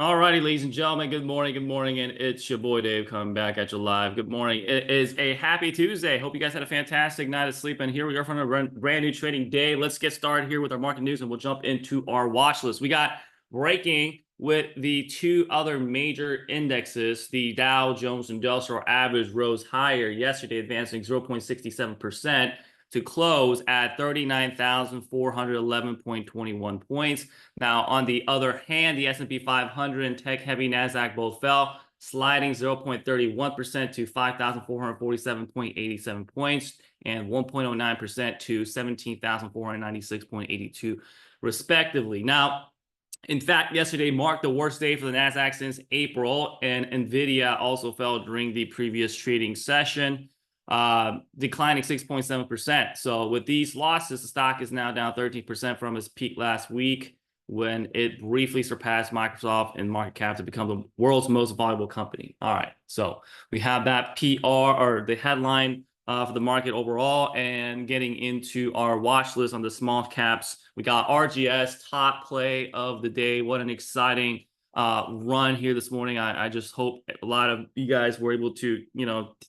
All righty, ladies and gentlemen, good morning, and it's your boy Dave coming back at you live. Good morning. It is a happy Tuesday. Hope you guys had a fantastic night of sleep, and here we are for a brand new trading day. Let's get started here with our market news, and we'll jump into our watch list. We got breaking with the two other major indexes. The Dow Jones Industrial Average rose higher yesterday, advancing 0.67% to close at 39,411.21 points. Now, on the other hand, the S&P 500 and tech-heavy NASDAQ both fell, sliding 0.31% to 5,447.87 points and 1.09% to 17,496.82, respectively. Now, in fact, yesterday marked the worst day for the NASDAQ since April, and NVIDIA also fell during the previous trading session, declining 6.7%. So with these losses, the stock is now down 13% from its peak last week, when it briefly surpassed Microsoft in market cap to become the world's most valuable company. All right, so we have that PR, or the headline for the market overall, and getting into our watch list on the small caps. We got RGS, top play of the day. What an exciting run here this morning. I just hope a lot of you guys were able to,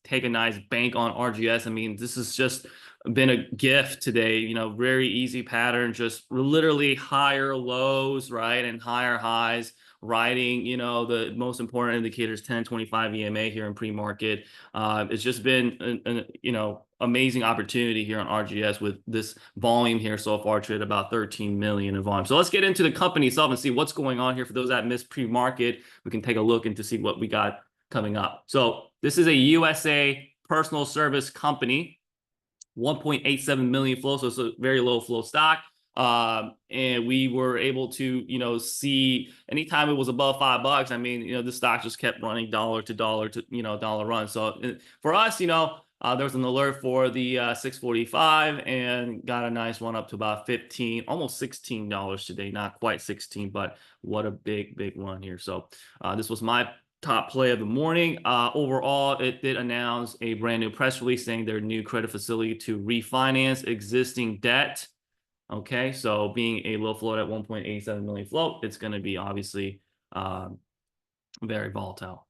take a nice bank on RGS. I mean, this has just been a gift today, very easy pattern, just literally higher lows, right, and higher highs, riding, the most important indicators, 10-25 EMA here in pre-market. It's just been an amazing opportunity here on RGS with this volume here so far, traded about 13 million in volume. So let's get into the company itself and see what's going on here. For those that missed pre-market, we can take a look into see what we got coming up. So this is a USA personal service company, 1.87 million flow, so it's a very low flow stock. And we were able to, see anytime it was above $5, I mean, the stock just kept running dollar to dollar to, dollar run. So for us, there was an alert for the 645 and got a nice one up to about 15, almost $16 today. Not quite 16, but what a big run here. So this was my top play of the morning. Overall, it did announce a brand new press release saying their new credit facility to refinance existing debt. Okay, so being a low float at 1.87 million float, it's going to be obviously very volatile.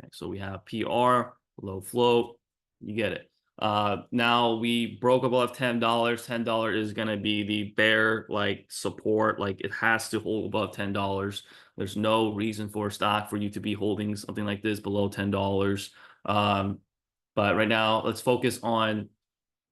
Okay, so we have PR, low float, you get it. Now we broke above $10. $10 is going to be the bear support. It has to hold above $10. There's no reason for a stock for you to be holding something like this below $10. But right now, let's focus on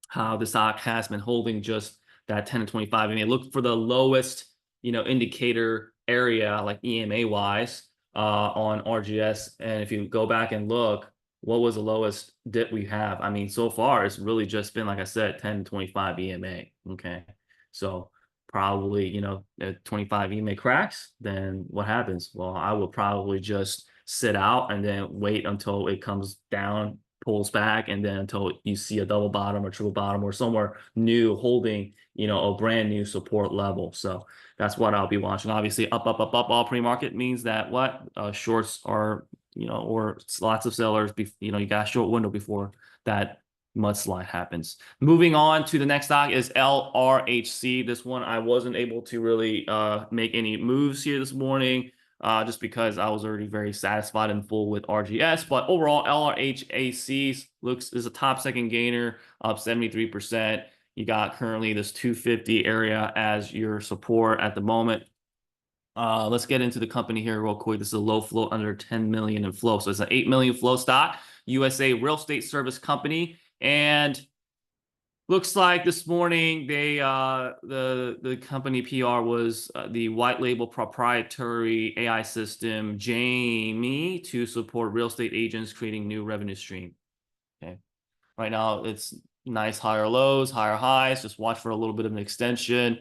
how the stock has been holding just that 10 to 25. I mean, look for the lowest, indicator area, like EMA wise, on RGS. And if you go back and look, what was the lowest dip we have? I mean, so far, it's really just been, like I said, 10 to 25 EMA. Okay. So probably, at 25 EMA cracks, then what happens? Well, I will probably just sit out and then wait until it comes down, pulls back, and then until you see a double bottom or triple bottom or somewhere new holding, a brand new support level. So that's what I'll be watching. Obviously, up, all pre-market means that what shorts are, or lots of sellers, you got a short window before that mudslide happens. Moving on to the next stock is LRHC. This one, I wasn't able to really make any moves here this morning, just because I was already very satisfied and full with RGS. But overall, LRHAC is a top second gainer, up 73%. You got currently this 250 area as your support at the moment. Let's get into the company here real quick. This is a low flow under 10 million in flow. So it's an 8 million flow stock, USA Real Estate Service Company. And looks like this morning they the company PR was the white label proprietary AI system Jamie to support real estate agents creating new revenue stream. Okay, right now it's nice higher lows, higher highs. Just watch for a little bit of an extension.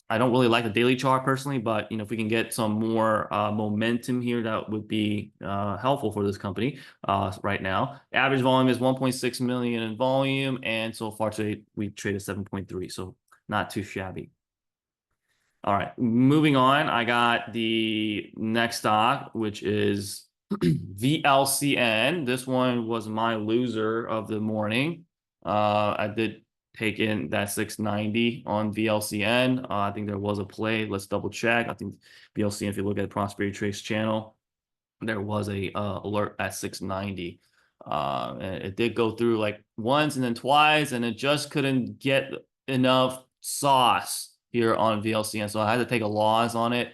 I don't really like the daily chart personally, but if we can get some more momentum here, that would be helpful for this company right now. The average volume is 1.6 million in volume, and so far today we traded 7.3, so not too shabby. All right, moving on, I got the next stock, which is VLCN. This one was my loser of the morning. I did take in that 690 on VLCN. I think there was a play. Let's double check. I think VLCN, if you look at the Prosperity Trace channel, there was a alert at 690. And it did go through like once and then twice, and it just couldn't get enough sauce here on VLCN. So I had to take a loss on it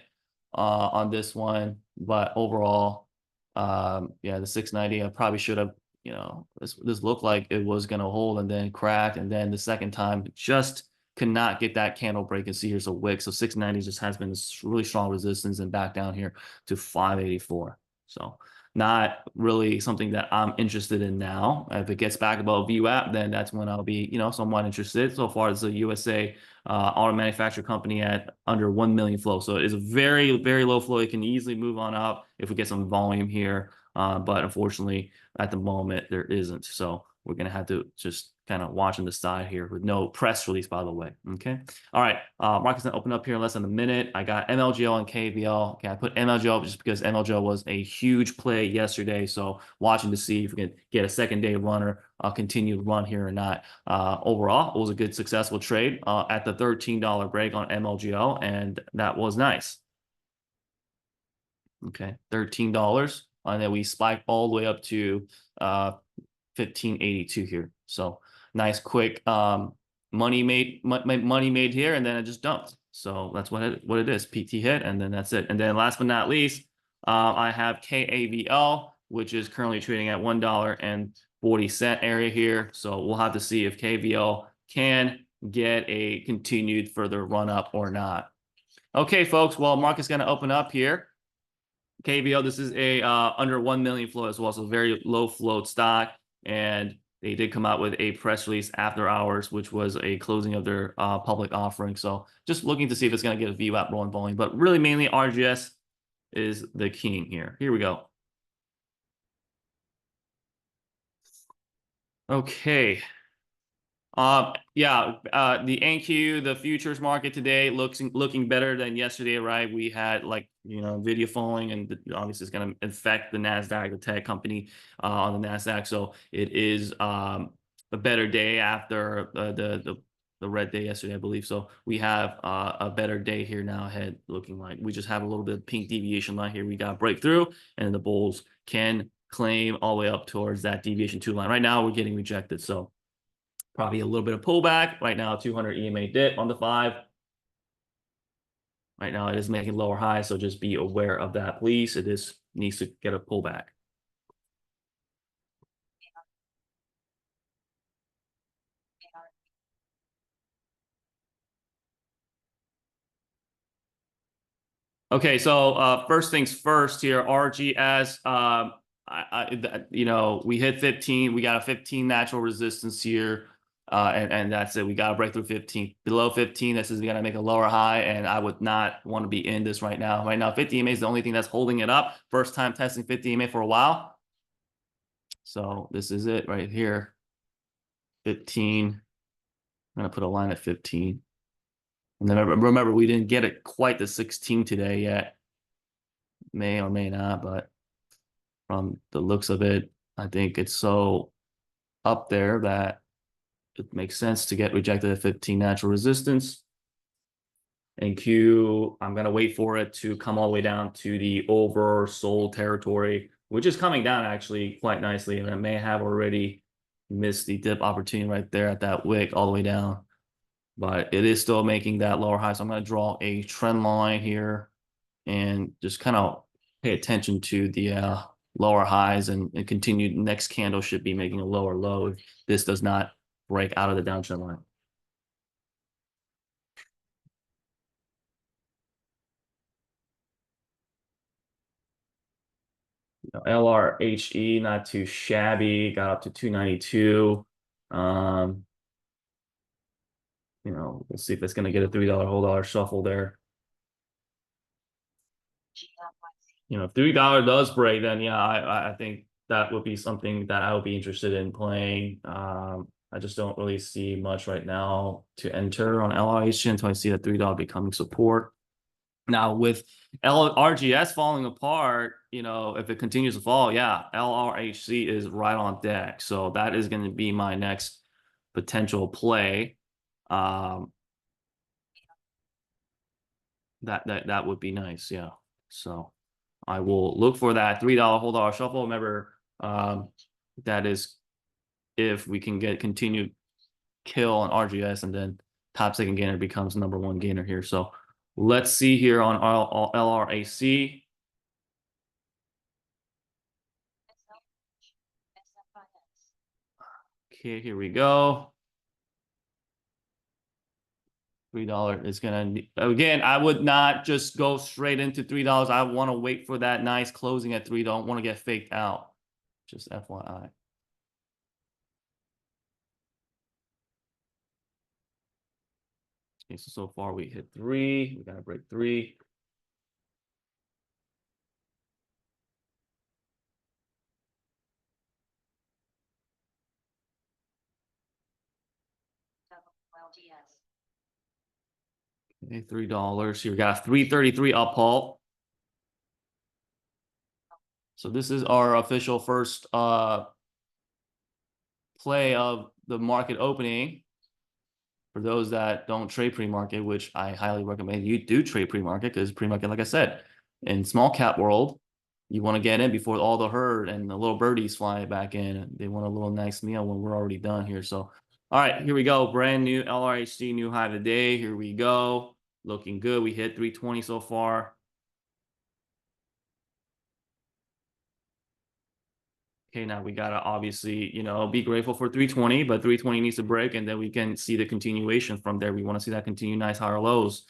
on this one. But overall, yeah, the 690, I probably should have, you know, this looked like it was going to hold and then cracked. And then the second time, just could not get that candle break. And see here's a wick. So 690 just has been a really strong resistance and back down here to 584. So not really something that I'm interested in now. If it gets back above VWAP, then that's when I'll be, you know, somewhat interested. So far as the USA auto manufacturer company at under 1 million flow. So it is a very, very low flow. It can easily move on up if we get some volume here. But unfortunately, at the moment, there isn't. So we're going to have to just kind of watch on the side here with no press release, by the way. Okay. All right. Market's going to open up here in less than a minute. I got MLGL and KVL. Okay. I put MLGL just because MLGL was a huge play yesterday. So watching to see if we can get a second day runner, continued run here or not. Overall, it was a good, successful trade at the $13 break on MLGL. And that was nice. Okay. $13. And then we spiked all the way up to 1582 here. So nice, quick money made here, and then it just dumped. So that's what it is. PT hit, and then that's it. And then last but not least, I have KAVL, which is currently trading at $1.40 area here. So we'll have to see if KVL can get a continued further run up or not. Okay, folks. Well, market's going to open up here. KVL, this is a under 1 million flow as well, so very low float stock. And they did come out with a press release after hours, which was a closing of their public offering. So just looking to see if it's going to get a VWAP rolling volume, but really mainly RGS is the king here. Here we go. Okay. Yeah, the NQ, the futures market today looking better than yesterday, right? We had like, you know, video falling, and obviously it's going to affect the NASDAQ, the tech company on the NASDAQ. So it is a better day after the red day yesterday, I believe. So we have a better day here now ahead, looking like we just have a little bit of pink deviation line here. We got breakthrough, and the bulls can claim all the way up towards that deviation 2 line. Right now we're getting rejected. So probably a little bit of pullback. Right now, 200 EMA dip on the 5. Right now, it is making lower highs, so just be aware of that, please. It needs to get a pullback. Okay, so first things first here, RGS. You know, we hit 15. We got a 15 natural resistance here. And that's it. We got to break through 15. Below 15, this is going to make a lower high, and I would not want to be in this right now. Right now, 50 EMA is the only thing that's holding it up. First time testing 50 EMA for a while. So this is it right here. 15. I'm going to put a line at 15. And then remember, we didn't get it quite to 16 today yet. May or may not, but from the looks of it, I think it's so up there that it makes sense to get rejected at 15 natural resistance. And Q, I'm going to wait for it to come all the way down to the oversold territory, which is coming down actually quite nicely. And it may have already missed the dip opportunity right there at that wick all the way down. But it is still making that lower high. So I'm going to draw a trend line here and just kind of pay attention to the lower highs, and continue. Next candle should be making a lower low if this does not break out of the downtrend line. LRHE, not too shabby, got up to 292. You know, we'll see if it's going to get a $3 whole dollar shuffle there. You know, if $3 does break, then yeah, I think that would be something that I would be interested in playing. I just don't really see much right now to enter on LRHC until I see that $3 becoming support. Now with RGS falling apart, you know, if it continues to fall, yeah, LRHC is right on deck. So that is going to be my next potential play. That would be nice, yeah. So I will look for that $3 whole dollar shuffle. Remember, that is if we can get continued kill on RGS, and then top second gainer becomes number one gainer here. So let's see here on LRAC. Okay, here we go. $3 is gonna, again, I would not just go straight into $3. I want to wait for that nice closing at 3. Don't want to get faked out. Just FYI. Okay, so far we hit 3. We gotta break 3. Okay, $3 here. We got 333 up, Paul. So this is our official first play of the market opening. For those that don't trade pre-market, which I highly recommend you do trade pre-market, because pre-market, like I said, in small cap world, you want to get in before all the herd and the little birdies fly back in. They want a little nice meal when we're already done here. So, all right, here we go. Brand new LRHC new high today. Here we go. Looking good. We hit 320 so far. Okay, now we gotta obviously, be grateful for 320, but 320 needs to break, and then we can see the continuation from there. We want to see that continue nice higher lows.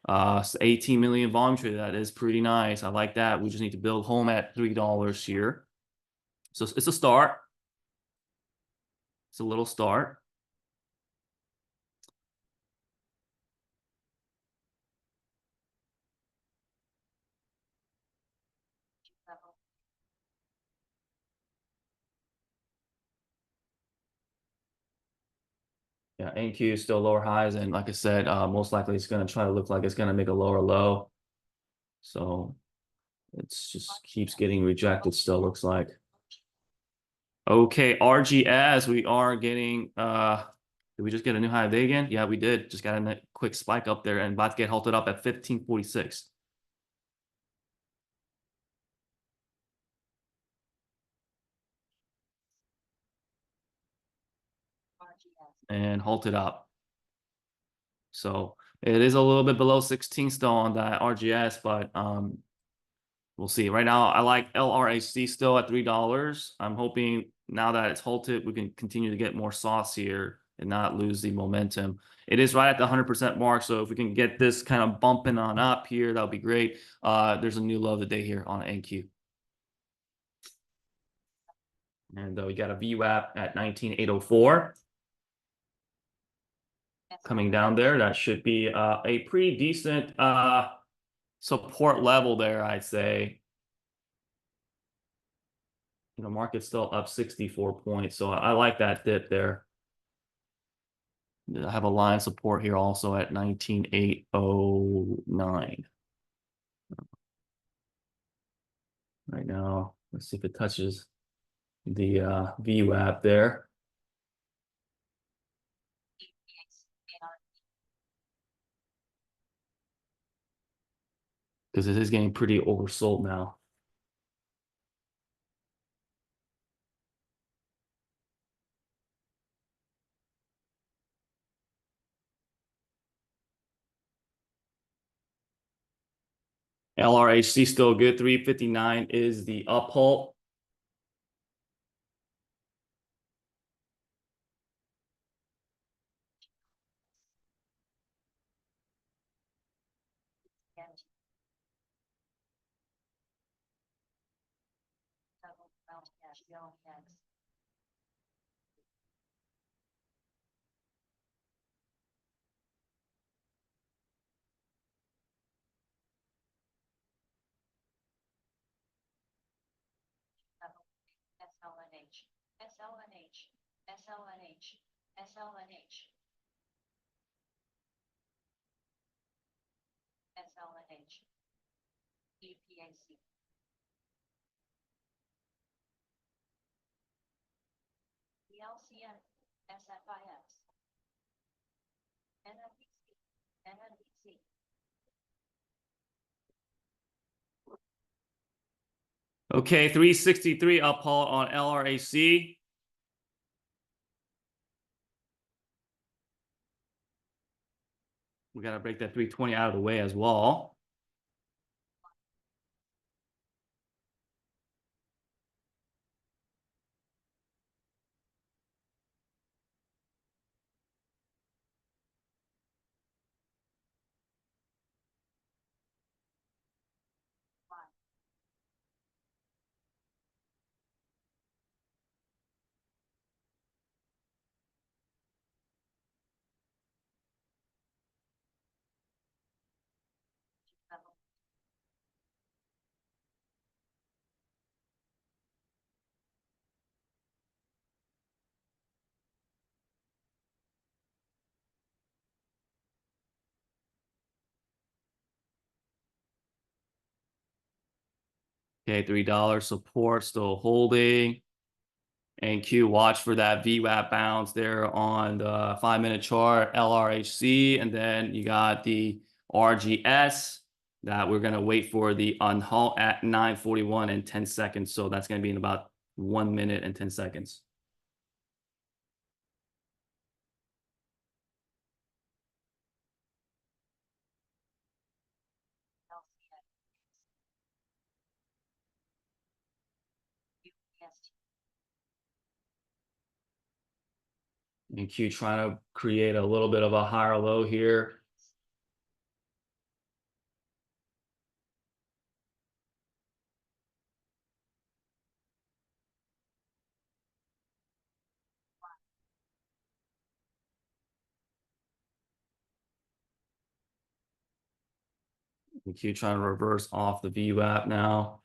18 million volume trade. That is pretty nice. I like that. We just need to build home at $3 here. So it's a start. It's a little start. Yeah, NQ is still lower highs, and like I said, most likely it's going to try to look like it's going to make a lower low. So it's just keeps getting rejected still, looks like. Okay, RGS, we are getting did we just get a new high of day again? Yeah, we did. Just got a quick spike up there and about to get halted up at 1546. And halted up. So it is a little bit below 16 still on that RGS, but we'll see. Right now, I like LRAC still at $3. I'm hoping now that it's halted, we can continue to get more sauce here and not lose the momentum. It is right at the 100% mark, so if we can get this kind of bumping on up here, that would be great. There's a new low of the day here on NQ. And we got a VWAP at 19,804. Coming down there, that should be a pretty decent support level there, I'd say. Market's still up 64 points, so I like that dip there. I have a line support here also at 19,809. Right now, let's see if it touches the VWAP there. Because it is getting pretty oversold now. LRHC still good. 359 is the up halt. SLNH, SLNH, SLNH, SLNH, SLNH, EPAC, ELCN, SFIX. Okay, 363 up, Paul, on LRAC. We got to break that 320 out of the way as well. Okay, $3 support still holding. And Q, watch for that VWAP bounce there on the 5-minute chart, LRHC. And then you got the RGS that we're going to wait for the unhalt at 9:41 and 10 seconds. So that's going to be in about 1 minute and 10 seconds. And Q trying to create a little bit of a higher low here. And Q trying to reverse off the VWAP now.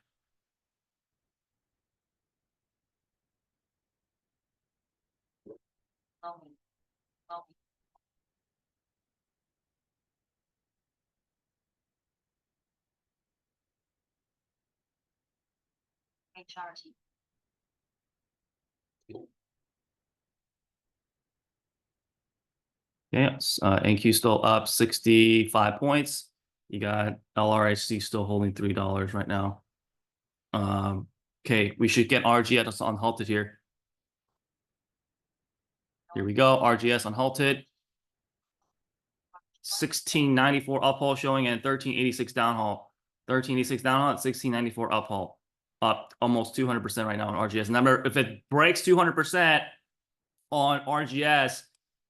Yeah, NQ still up 65 points. You got LRHC still holding $3 right now. Okay, we should get RGS unhalted here. Here we go, RGS unhalted. 1694 uphaul showing and 1386 downhaul. 1386 downhaul at 1694 uphaul. Up almost 200% right now on RGS. Remember, if it breaks 200% on RGS,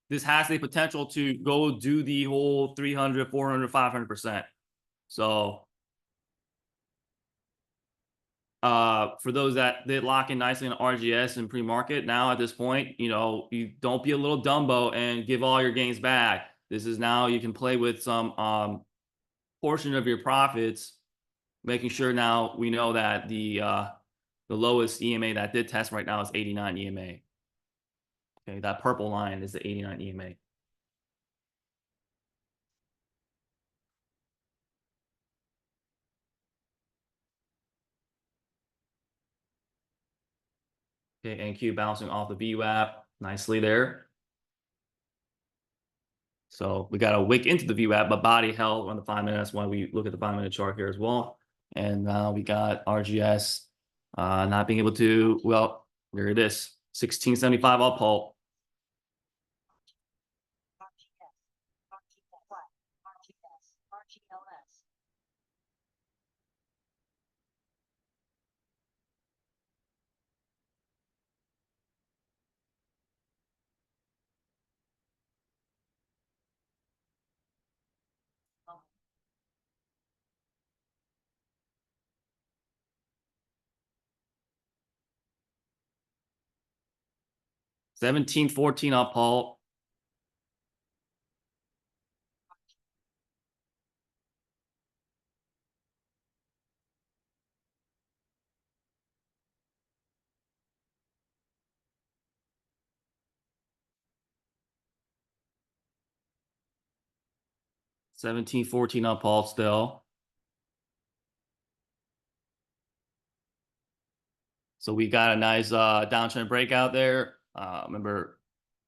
this has the potential to go do the whole 300, 400, 500%. So for those that did lock in nicely on RGS and pre-market, now at this point, you know, you don't be a little Dumbo and give all your gains back. This is now you can play with some portion of your profits, making sure now we know that the lowest EMA that did test right now is 89 EMA. Okay, that purple line is the 89 EMA. Okay, NQ bouncing off the VWAP nicely there. So we got a wick into the VWAP, but body held on the 5 minutes. Why we look at the 5-minute chart here as well. And now we got RGS not being able to, well, there it is, 1675 uphaul. $17.14 uphaul. $17.14 uphaul still. So we got a nice downtrend breakout there. Remember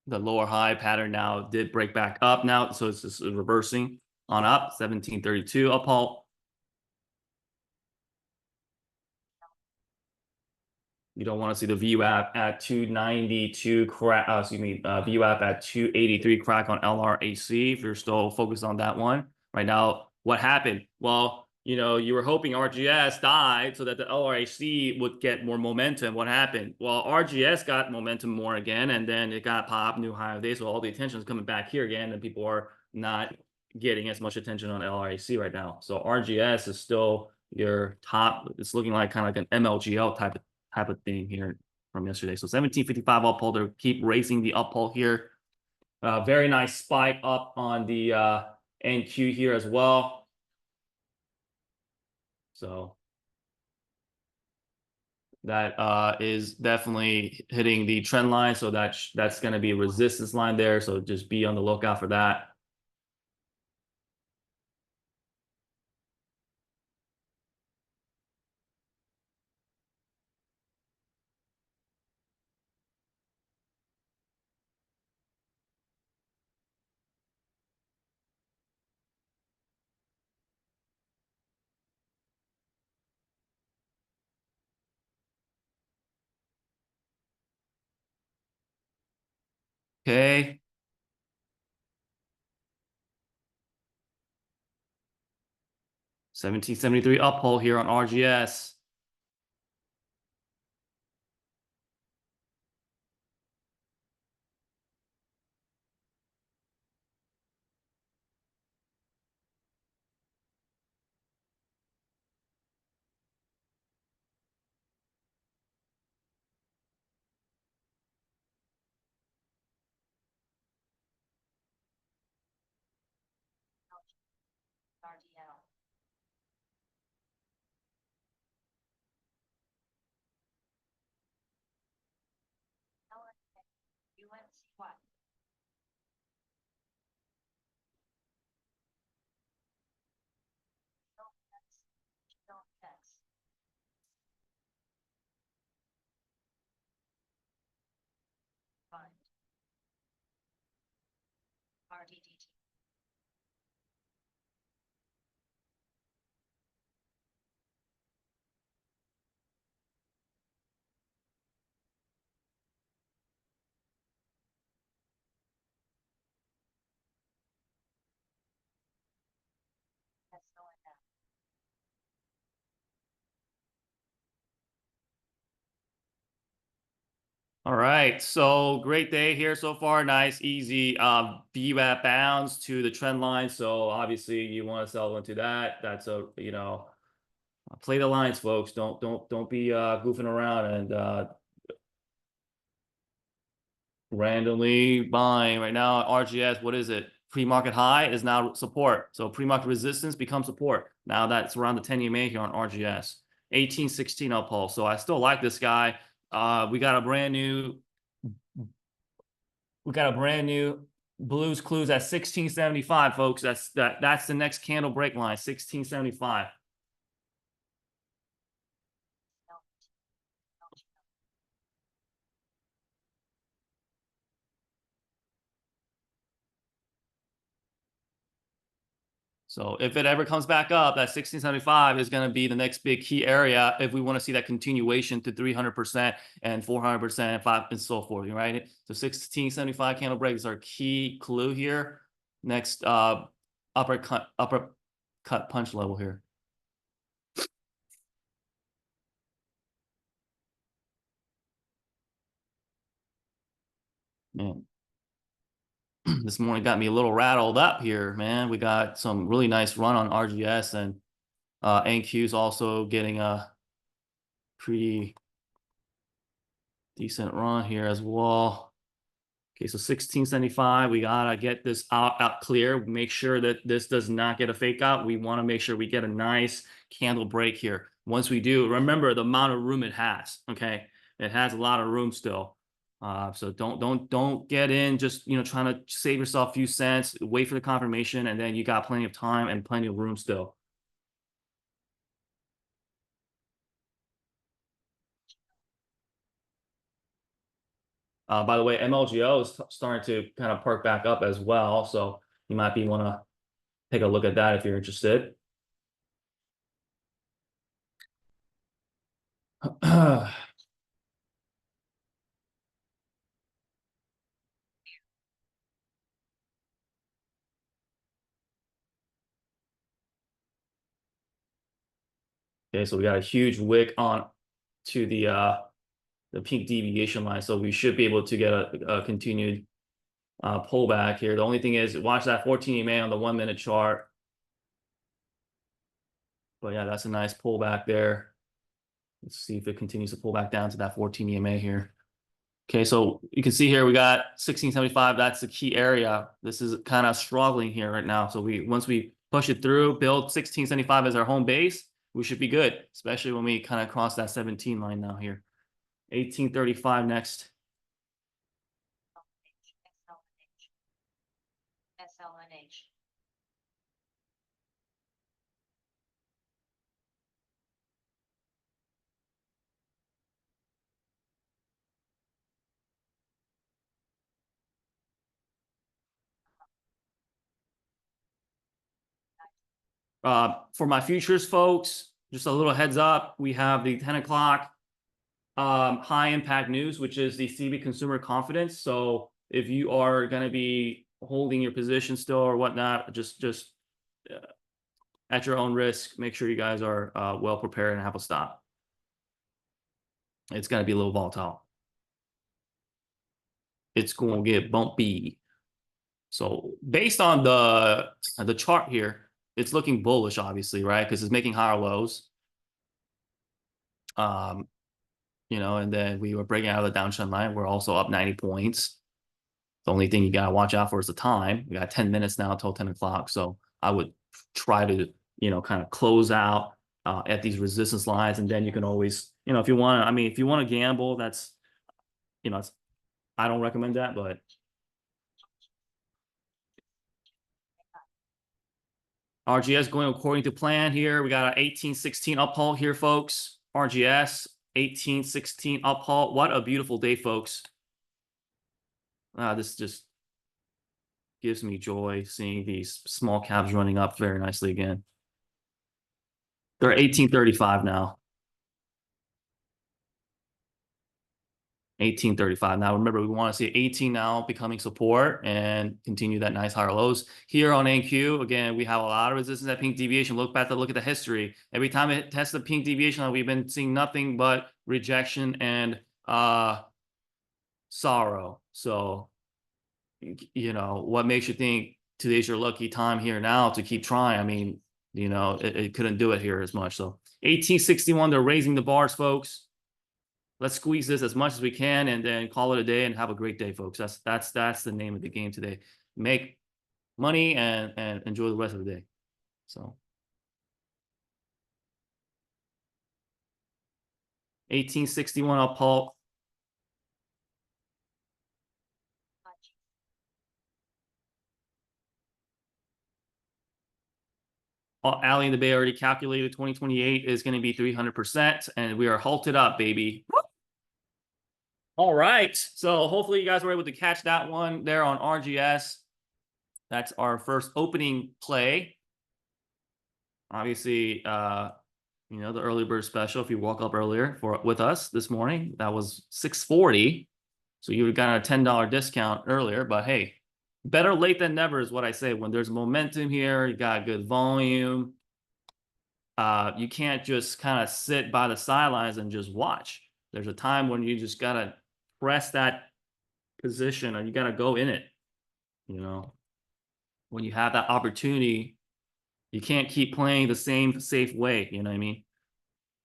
the lower high pattern now did break back up now. So it's just reversing on up, 1732 uphaul. You don't want to see the VWAP at 292 crack, VWAP at 283 crack on LRAC if you're still focused on that one. Right now, what happened? Well, you were hoping RGS died so that the LRAC would get more momentum. What happened? Well, RGS got momentum more again, and then it got popped, new high of day. So all the attention is coming back here again, and people are not getting as much attention on LRAC right now. So RGS is still your top. It's looking like kind of like an MLGL type of thing here from yesterday. So 1755 up pull to keep raising the up pull here. Very nice spike up on the NQ here as well. So that is definitely hitting the trend line. So that's going to be a resistance line there. So just be on the lookout for that. Okay. 1773 up pull here on RGS. All right, so great day here so far. Nice, easy VWAP bounds to the trend line. So obviously you want to sell into that. That's a play the lines, folks. Don't be goofing around and randomly buying. Right now, RGS, what is it? Pre-market high is now support. So pre-market resistance becomes support. Now that's around the 10-year MA here on RGS. 1816 up pulse. So I still like this guy. We got a brand new Blues Clues at 1675, folks. That's the next candle break line, 1675. So if it ever comes back up, that 1675 is going to be the next big key area if we want to see that continuation to 300% and 400%, 5 and so forth, right? So 1675 candle break is our key clue here. Next uppercut punch level here. Man, this morning got me a little rattled up here, man. We got some really nice run on RGS, and NQ's also getting a pretty decent run here as well. Okay, so 1675, we gotta get this out clear. Make sure that this does not get a fake out. We want to make sure we get a nice candle break here. Once we do, remember the amount of room it has. Okay, it has a lot of room still. So don't get in just trying to save yourself a few cents. Wait for the confirmation, and then you got plenty of time and plenty of room still. By the way, MLGO is starting to kind of perk back up as well, so you might want to take a look at that if you're interested. Okay, so we got a huge wick on to the peak deviation line, so we should be able to get a continued pullback here. The only thing is, watch that 14 EMA on the 1 minute chart. But yeah, that's a nice pullback there. Let's see if it continues to pull back down to that 14 EMA here. Okay, so you can see here we got 1675. That's the key area. This is kind of struggling here right now. So once we push it through, build 1675 as our home base, we should be good, especially when we kind of cross that 17 line now here. 1835 next. SLNH. For my futures folks, just a little heads up, we have the 10 o'clock high impact news, which is the CB consumer confidence. So if you are going to be holding your position still or whatnot, just at your own risk, make sure you guys are well prepared and have a stop. It's going to be a little volatile. It's going to get bumpy. So based on the chart here, it's looking bullish, obviously, right? Because it's making higher lows. You know, and then we were breaking out of the downtrend line. We're also up 90 points. The only thing you got to watch out for is the time. We got 10 minutes now until 10 o'clock. So I would try to, you know, kind of close out at these resistance lines. And then you can always, you know, if you want to, I mean, if you want to gamble, that's, you know, I don't recommend that, but RGS going according to plan here. We got an 1816 up halt here, folks. RGS 1816 up halt. What a beautiful day, folks. This just gives me joy seeing these small caps running up very nicely again. They're 1835 now. 1835. Now, remember, we want to see 18 now becoming support and continue that nice higher lows. Here on NQ, again, we have a lot of resistance at pink deviation. Look at the history. Every time it tests the pink deviation, we've been seeing nothing but rejection and sorrow. So, you know, what makes you think today's your lucky time here now to keep trying? I mean, you know, it couldn't do it here as much. So 1861, they're raising the bars, folks. Let's squeeze this as much as we can and then call it a day and have a great day, folks. That's the name of the game today. Make money and enjoy the rest of the day. So 1861 up halt. Alley in the Bay already calculated 2028 is going to be 300%, and we are halted up, baby. All right. So hopefully you guys were able to catch that one there on RGS. That's our first opening play. Obviously, you know, the early bird special, if you woke up earlier with us this morning, that was $6.40. So you would have gotten a $10 discount earlier, but hey, better late than never is what I say. When there's momentum here, you got good volume. You can't just kind of sit by the sidelines and just watch. There's a time when you just gotta press that position and you gotta go in it. You know, when you have that opportunity, you can't keep playing the same safe way. You know what I mean?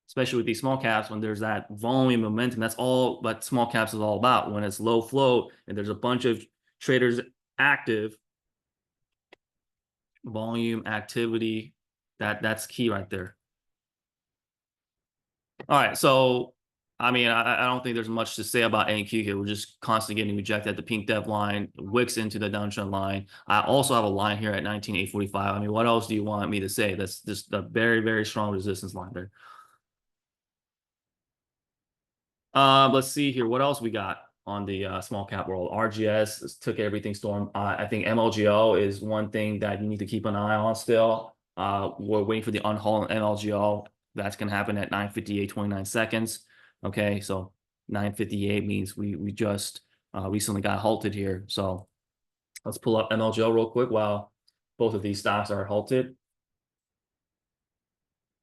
Especially with these small caps, when there's that volume momentum, that's all what small caps is all about. When it's low float and there's a bunch of traders active, volume activity, that's key right there. All right, so I mean, I don't think there's much to say about NQ here. We're just constantly getting rejected at the pink dev line, wicks into the downtrend line. I also have a line here at 19,845. I mean, what else do you want me to say? That's just a very, very strong resistance line there. Let's see here. What else we got on the small cap world? RGS took everything storm. I think MLGO is one thing that you need to keep an eye on still. We're waiting for the unhaul in MLGO. That's going to happen at 9:58, 29 seconds. Okay, so 9:58 means we just recently got halted here. So let's pull up MLGO real quick while both of these stocks are halted.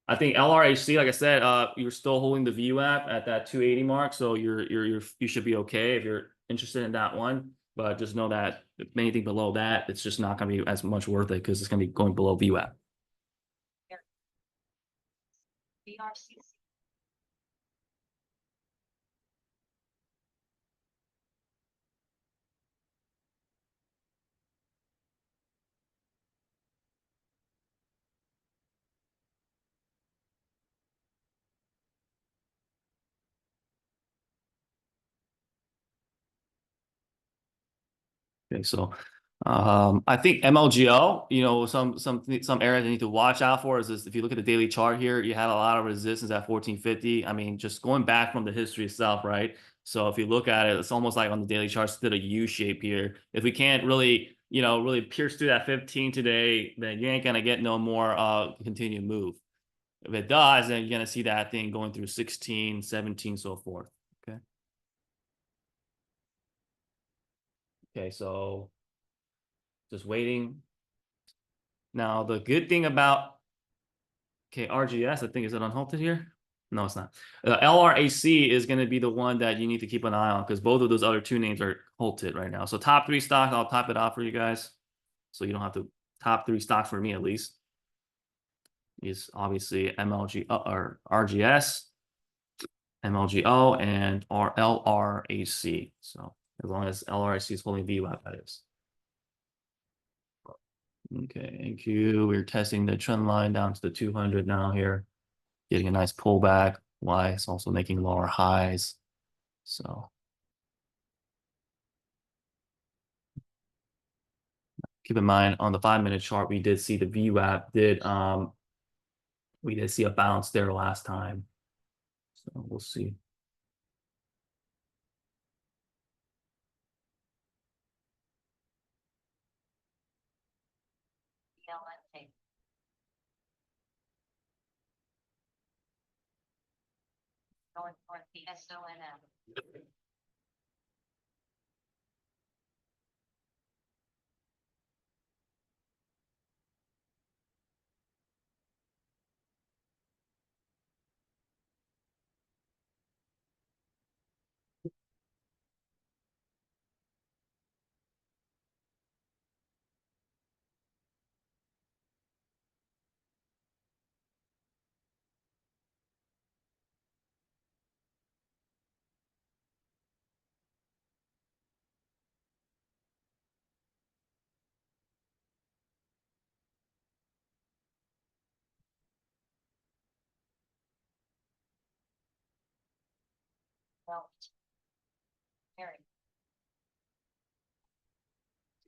I think LRHC, like I said, you're still holding the VWAP at that 280 mark, so you should be okay if you're interested in that one. But just know that if anything below that, it's just not going to be as much worth it because it's going to be going below VWAP. BRCC. Okay, so I think MLGO, you know, some areas you need to watch out for is this, if you look at the daily chart here, you had a lot of resistance at 1450. I mean, just going back from the history itself, right? So if you look at it, it's almost like on the daily charts did a U shape here. If we can't really, you know, really pierce through that 15 today, then you ain't gonna get no more continued move. If it does, then you're gonna see that thing going through 16, 17, so forth. Okay. Okay, so just waiting. Now, the good thing about, okay, RGS, I think, is it unhalted here? No, it's not. LRAC is going to be the one that you need to keep an eye on because both of those other two names are halted right now. So top 3 stock, I'll top it off for you guys. So you don't have to top 3 stocks for me at least. Is obviously MLG or RGS, MLGO, and LRAC. So as long as LRAC is holding VWAP, that is. Okay, NQ, we're testing the trend line down to the 200 now here, getting a nice pullback. Y is also making lower highs. So keep in mind on the 5-minute chart, we did see the VWAP we did see a bounce there last time. So we'll see. LNT. North the SONM.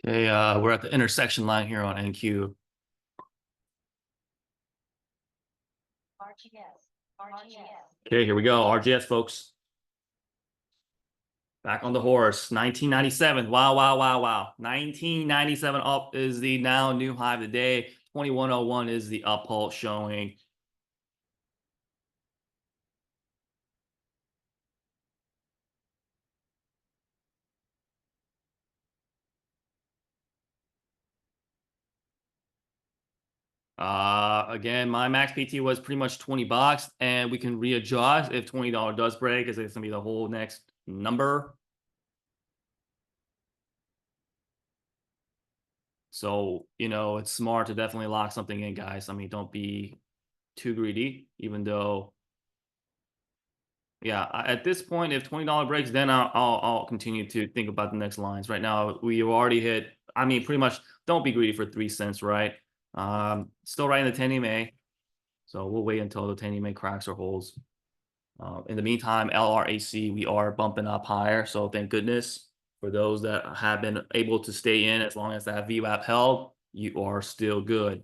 Okay, we're at the intersection line here on NQ. Okay, here we go. RGS, folks. Back on the horse. 1997. Wow, wow, wow, wow. 1997 up is the now new high of the day. 2101 is the up halt showing. Again, my max PT was pretty much 20 bucks, and we can readjust if $20 does break, because it's gonna be the whole next number. So, you know, it's smart to definitely lock something in, guys. I mean, don't be too greedy, even though, yeah, at this point, if $20 breaks, then I'll continue to think about the next lines. Right now, we've already hit, I mean, pretty much don't be greedy for 3 cents, right? Still right in the 10 EMA. So we'll wait until the 10 EMA cracks or holds. In the meantime, LRAC, we are bumping up higher. So thank goodness for those that have been able to stay in as long as that VWAP held, you are still good.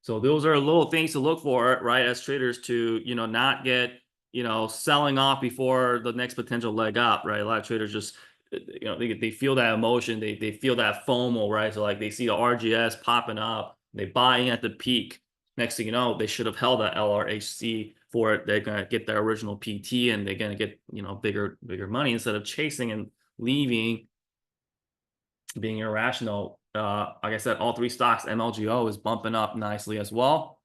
So those are little things to look for, right, as traders to, you know, not get, you know, selling off before the next potential leg up, right? A lot of traders just, you know, they feel that emotion, they feel that FOMO, right? So like they see the RGS popping up, they buy in at the peak. Next thing you know, they should have held that LRHC for it. They're gonna get their original PT and they're gonna get, you know, bigger money instead of chasing and leaving, being irrational. Like I said, all 3 stocks, MLGO is bumping up nicely as well.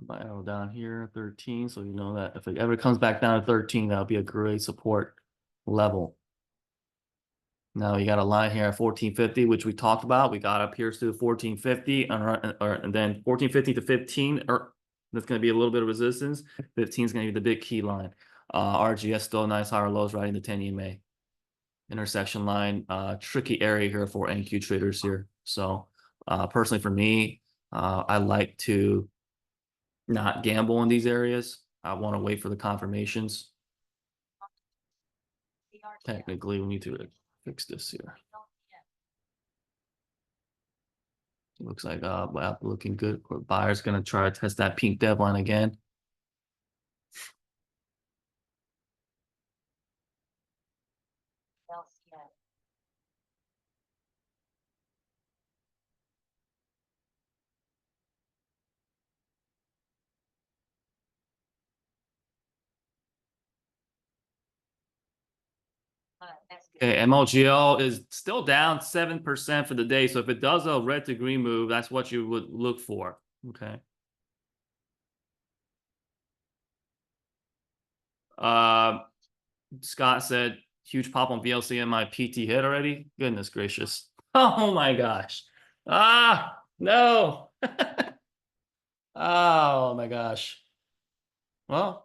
my arrow down here, 13. So you know that if it ever comes back down to 13, that'll be a great support level. Now you got a line here at 1450, which we talked about. We got up here to 1450, and then 1450 to 15, or that's going to be a little bit of resistance. 15 is going to be the big key line. RGS still a nice higher lows right in the 10 EMA. Intersection line, tricky area here for NQ traders here. So personally for me, I like to not gamble in these areas. I want to wait for the confirmations. Technically, we need to fix this here. Looks like looking good. Buyer's gonna try to test that pink deadline again. LCN. That's good. Okay, MLGL is still down 7% for the day. So if it does a red to green move, that's what you would look for. Okay. Scott said huge pop on VLC and my PT hit already. Goodness gracious. Oh my gosh. Ah, no. Oh my gosh. Well,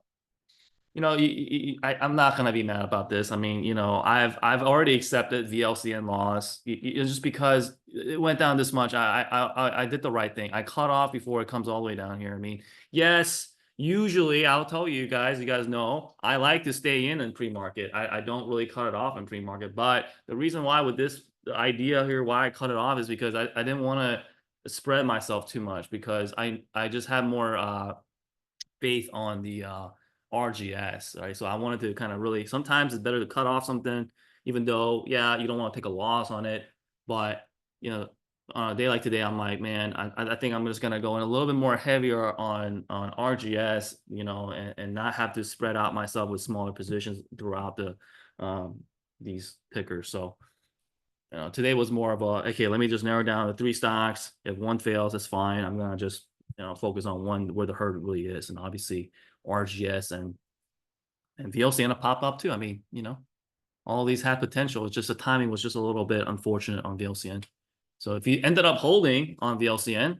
I'm not gonna be mad about this. I mean, I've already accepted VLCN loss. Just because it went down this much, I did the right thing. I cut off before it comes all the way down here. I mean, yes, usually I'll tell you guys know I like to stay in pre-market. I don't really cut it off in pre-market, but the reason why with this idea here, why I cut it off is because I didn't want to spread myself too much because I just have more faith on the RGS, right? So I wanted to kind of really, sometimes it's better to cut off something, even though, yeah, you don't want to take a loss on it. But, on a day like today, I'm like, man, I think I'm just going to go in a little bit more heavier on RGS, and not have to spread out myself with smaller positions throughout these pickers. So, today was more of a, okay, let me just narrow down the 3 stocks. If one fails, that's fine. I'm going to just, focus on one where the herd really is. And obviously RGS and VLCN to pop up too. I mean, all these had potential. It's just the timing was just a little bit unfortunate on VLCN. So if you ended up holding on VLCN,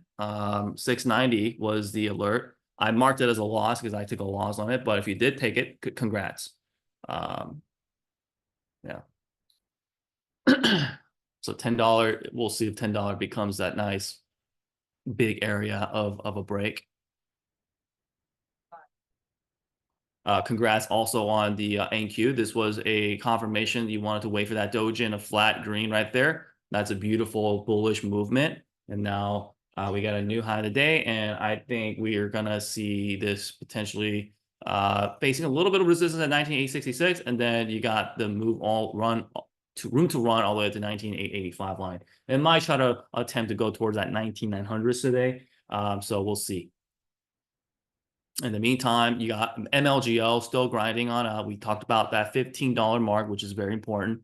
690 was the alert. I marked it as a loss because I took a loss on it. But if you did take it, congrats. Yeah. So $10, we'll see if $10 becomes that nice big area of a break. Congrats also on the NQ. This was a confirmation you wanted to wait for that doji and a flat green right there. That's a beautiful bullish movement. And now we got a new high of the day. And I think we are going to see this potentially facing a little bit of resistance at 19,866. And then you got the move room to run all the way to 19,885 line. And might try to attempt to go towards that 19,900s today. So we'll see. In the meantime, you got MLGO still grinding on. We talked about that $15 mark, which is very important.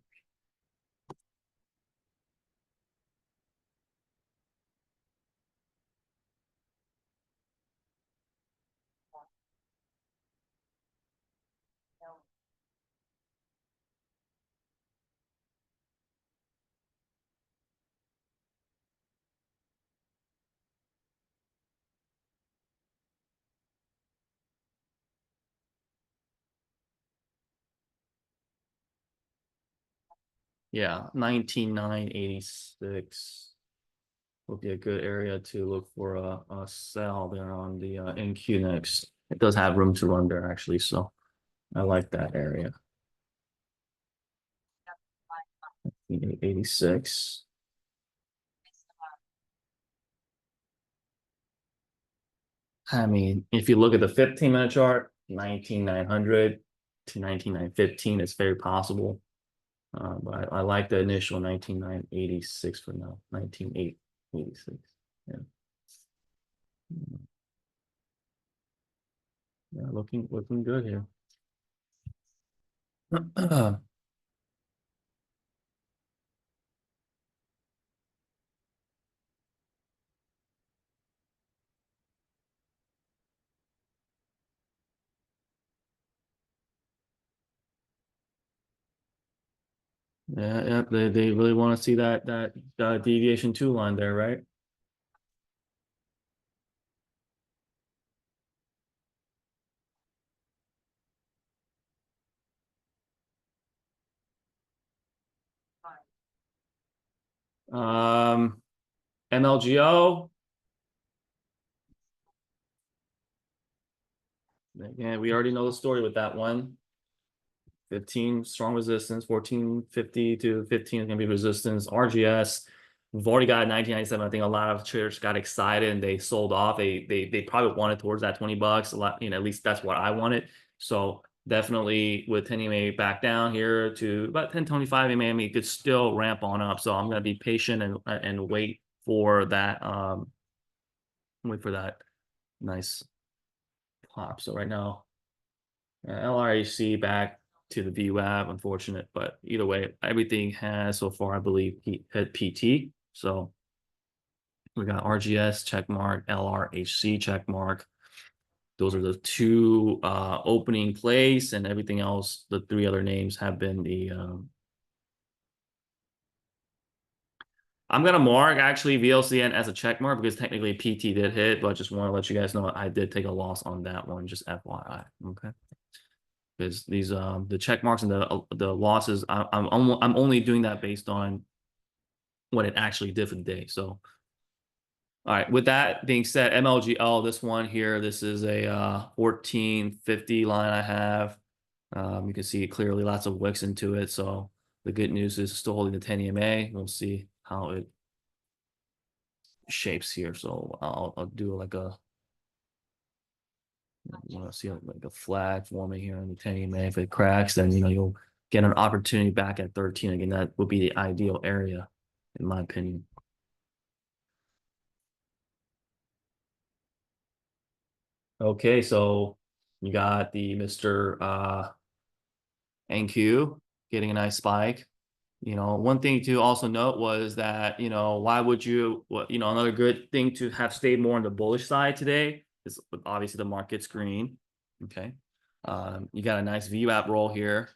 Yeah, 19,986 would be a good area to look for a sell there on the NQ next. It does have room to run there actually, so I like that area. 86. I mean, if you look at the 15-minute chart, 19,900 to 19,915 is very possible. But I like the initial 19,986 for now. 19,886. Yeah. Yeah, looking good here. Yeah, they really want to see that deviation 2 line there, right? MLGO. Again, we already know the story with that one. 15 strong resistance, 1450 to 15 is going to be resistance. RGS, we've already got 1997. I think a lot of traders got excited and they sold off. They probably wanted towards that $20 a lot. You know, at least that's what I wanted. So definitely with 10 EMA back down here to about 1025 EMA, it could still ramp on up. So I'm going to be patient and wait for that. Wait for that nice pop. So right now, LRHC back to the VWAV, unfortunate, but either way, everything has so far, I believe, hit PT. So we got RGS check mark, LRHC check mark. Those are the two opening plays, and everything else, the three other names have been the. I'm gonna mark actually VLCN as a check mark because technically PT did hit, but I just want to let you guys know I did take a loss on that one, just FYI. Okay. Because these the check marks and the losses, I'm only doing that based on what it actually did for the day. So all right, with that being said, MLGL, this one here, this is a 1450 line I have. You can see clearly lots of wicks into it. So the good news is still holding the 10 EMA. We'll see how it shapes here. So I'll do like a you want to see like a flag forming here on the 10 EMA. If it cracks, then you'll get an opportunity back at 13 again. That would be the ideal area, in my opinion. Okay, so you got the Mr. NQ getting a nice spike. One thing to also note was that, why would you, another good thing to have stayed more on the bullish side today is obviously the market's green. Okay. You got a nice VWAP roll here.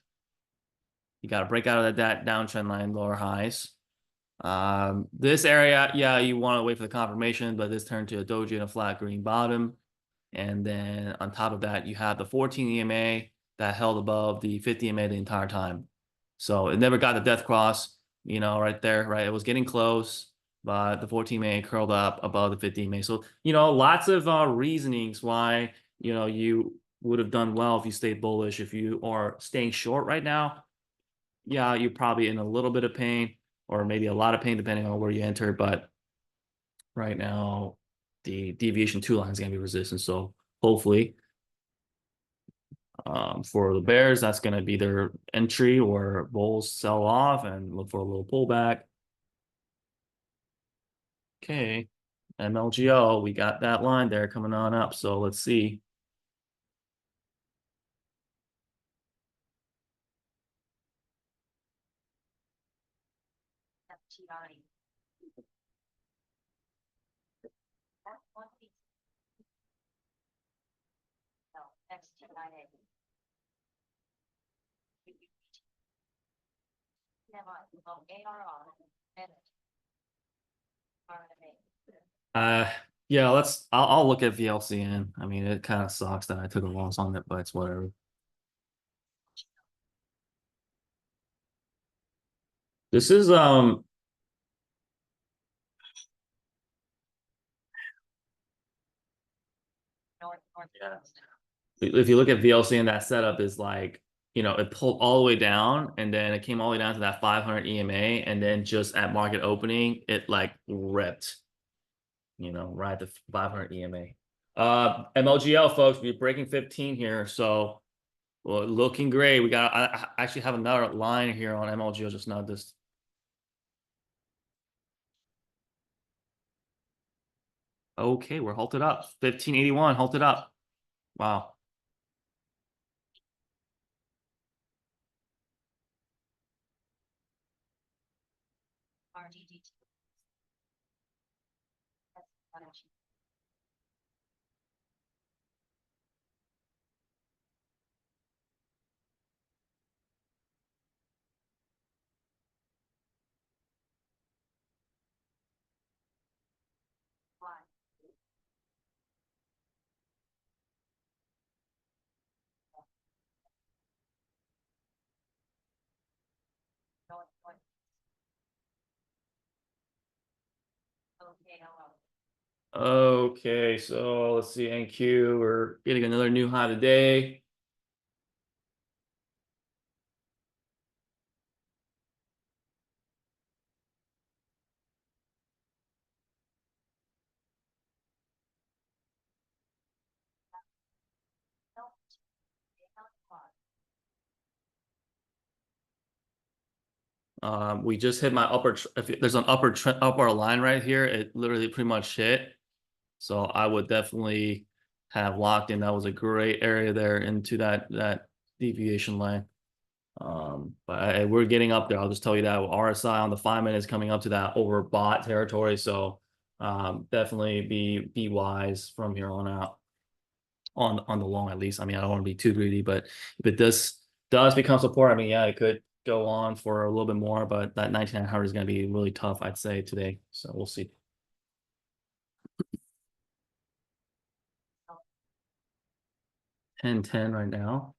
You got to break out of that downtrend line, lower highs. This area, yeah, you want to wait for the confirmation, but this turned to a doji and a flat green bottom. And then on top of that, you have the 14 EMA that held above the 50 EMA the entire time. So it never got the death cross, right there, right? It was getting close, but the 14 EMA curled up above the 50 EMA. So, lots of reasonings why, you would have done well if you stayed bullish. If you are staying short right now, yeah, you're probably in a little bit of pain or maybe a lot of pain depending on where you entered. But right now, the deviation 2 line is going to be resistant. So hopefully for the Bears, that's going to be their entry or bulls sell off and look for a little pullback. Okay. MLGO, we got that line there coming on up. So let's see. FTI. That one piece. No, XTIA. Never, well, ARR, edit. RNA. Yeah, I'll look at VLCN. I mean, it kind of sucks that I took a loss on it, but it's whatever. This is yeah. If you look at VLCN, that setup is like, it pulled all the way down and then it came all the way down to that 500 EMA and then just at market opening, it like ripped, right at the 500 EMA. MLGL folks, we're breaking 15 here. So well, looking great. I actually have another line here on MLGL, just not this. Okay, we're halted up. 1581, halted up. Wow. RGD2. Okay, hello. Okay, so let's see, NQ, we're getting another new high today. We just hit my if there's an upper line right here, it literally pretty much hit. So I would definitely have locked in. That was a great area there into that deviation line. But we're getting up there. I'll just tell you that RSI on the 5 minute is coming up to that overbought territory. So definitely be wise from here on out on the long at least. I mean, I don't want to be too greedy, but if it does become support, I mean, yeah, it could go on for a little bit more, but that 1900 is going to be really tough, I'd say today. So we'll see. $10.10 right now.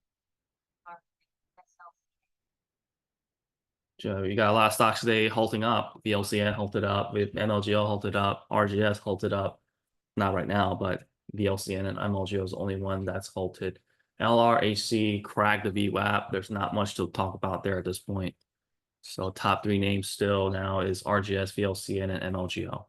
So you got a lot of stocks today halting up. VLCN halted up, MLGO halted up, RGS halted up. Not right now, but VLCN and MLGO is the only one that's halted. LRHC cracked the VWAP. There's not much to talk about there at this point. So top three names still now is RGS, VLCN, and MLGO.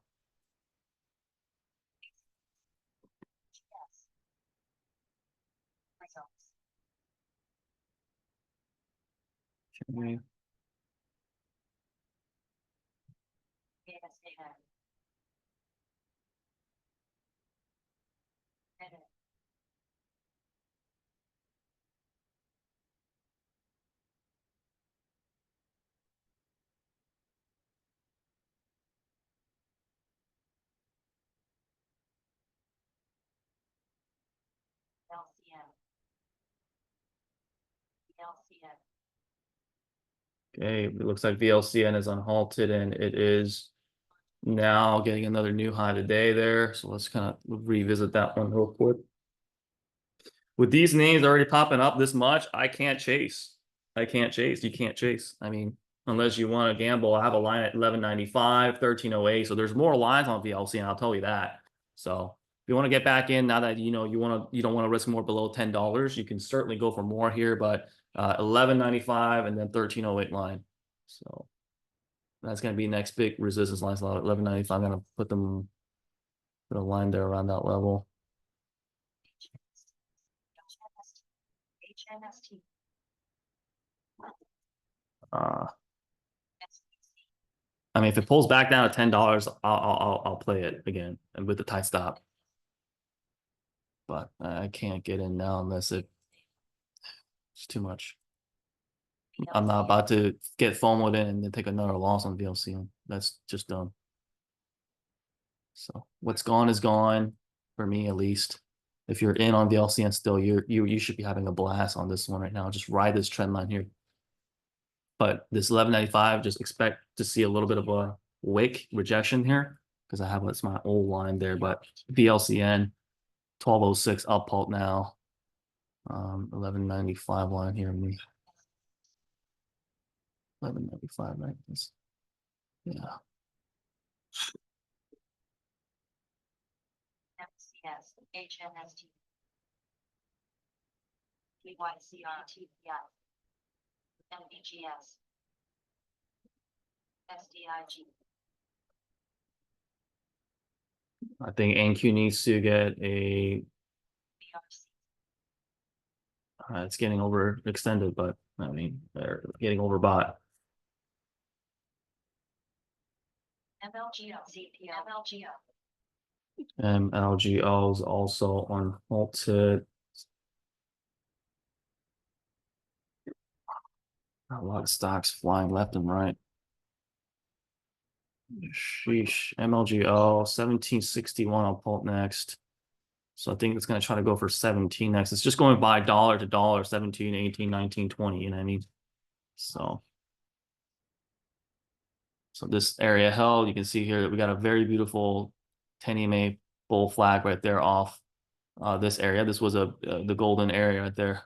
Okay. Okay, it looks like VLCN is unhalted and it is now getting another new high today there. So let's kind of revisit that one real quick. With these names already popping up this much, I can't chase. I can't chase. You can't chase. I mean, unless you want to gamble, I have a line at 1195, 1308. So there's more lines on VLC, and I'll tell you that. So if you want to get back in now that you don't want to risk more below $10, you can certainly go for more here, but 1195 and then 1308 line. So that's going to be next big resistance line. So 1195. I'm going to put a line there around that level. I mean, if it pulls back down to $10, I'll play it again and with the tight stop. But I can't get in now unless it's too much. I'm not about to get FOMO'd in and then take another loss on VLC. That's just dumb. So what's gone is gone for me, at least. If you're in on VLC and still, you should be having a blast on this one right now. Just ride this trend line here. But this 1195, just expect to see a little bit of a wick rejection here because I have it's my old line there. But VLCN 1206 up halt now. 1195 line here. 1195, right? Yeah. FCS, HNST, TYCR, TPI, MBGS, SDIG. I think NQ needs to get a. BRC. It's getting overextended, but I mean they're getting overbought. MLGO, CPL, MLGO. And LGO is also unhalted. A lot of stocks flying left and right. Sheesh. MLGO 1761 on halt next. So I think it's going to try to go for 17 next. It's just going by dollar to dollar, 17, 18, 19, 20. You know what I mean? So this area held, you can see here that we got a very beautiful 10 EMA bull flag right there off this area. This was the golden area right there.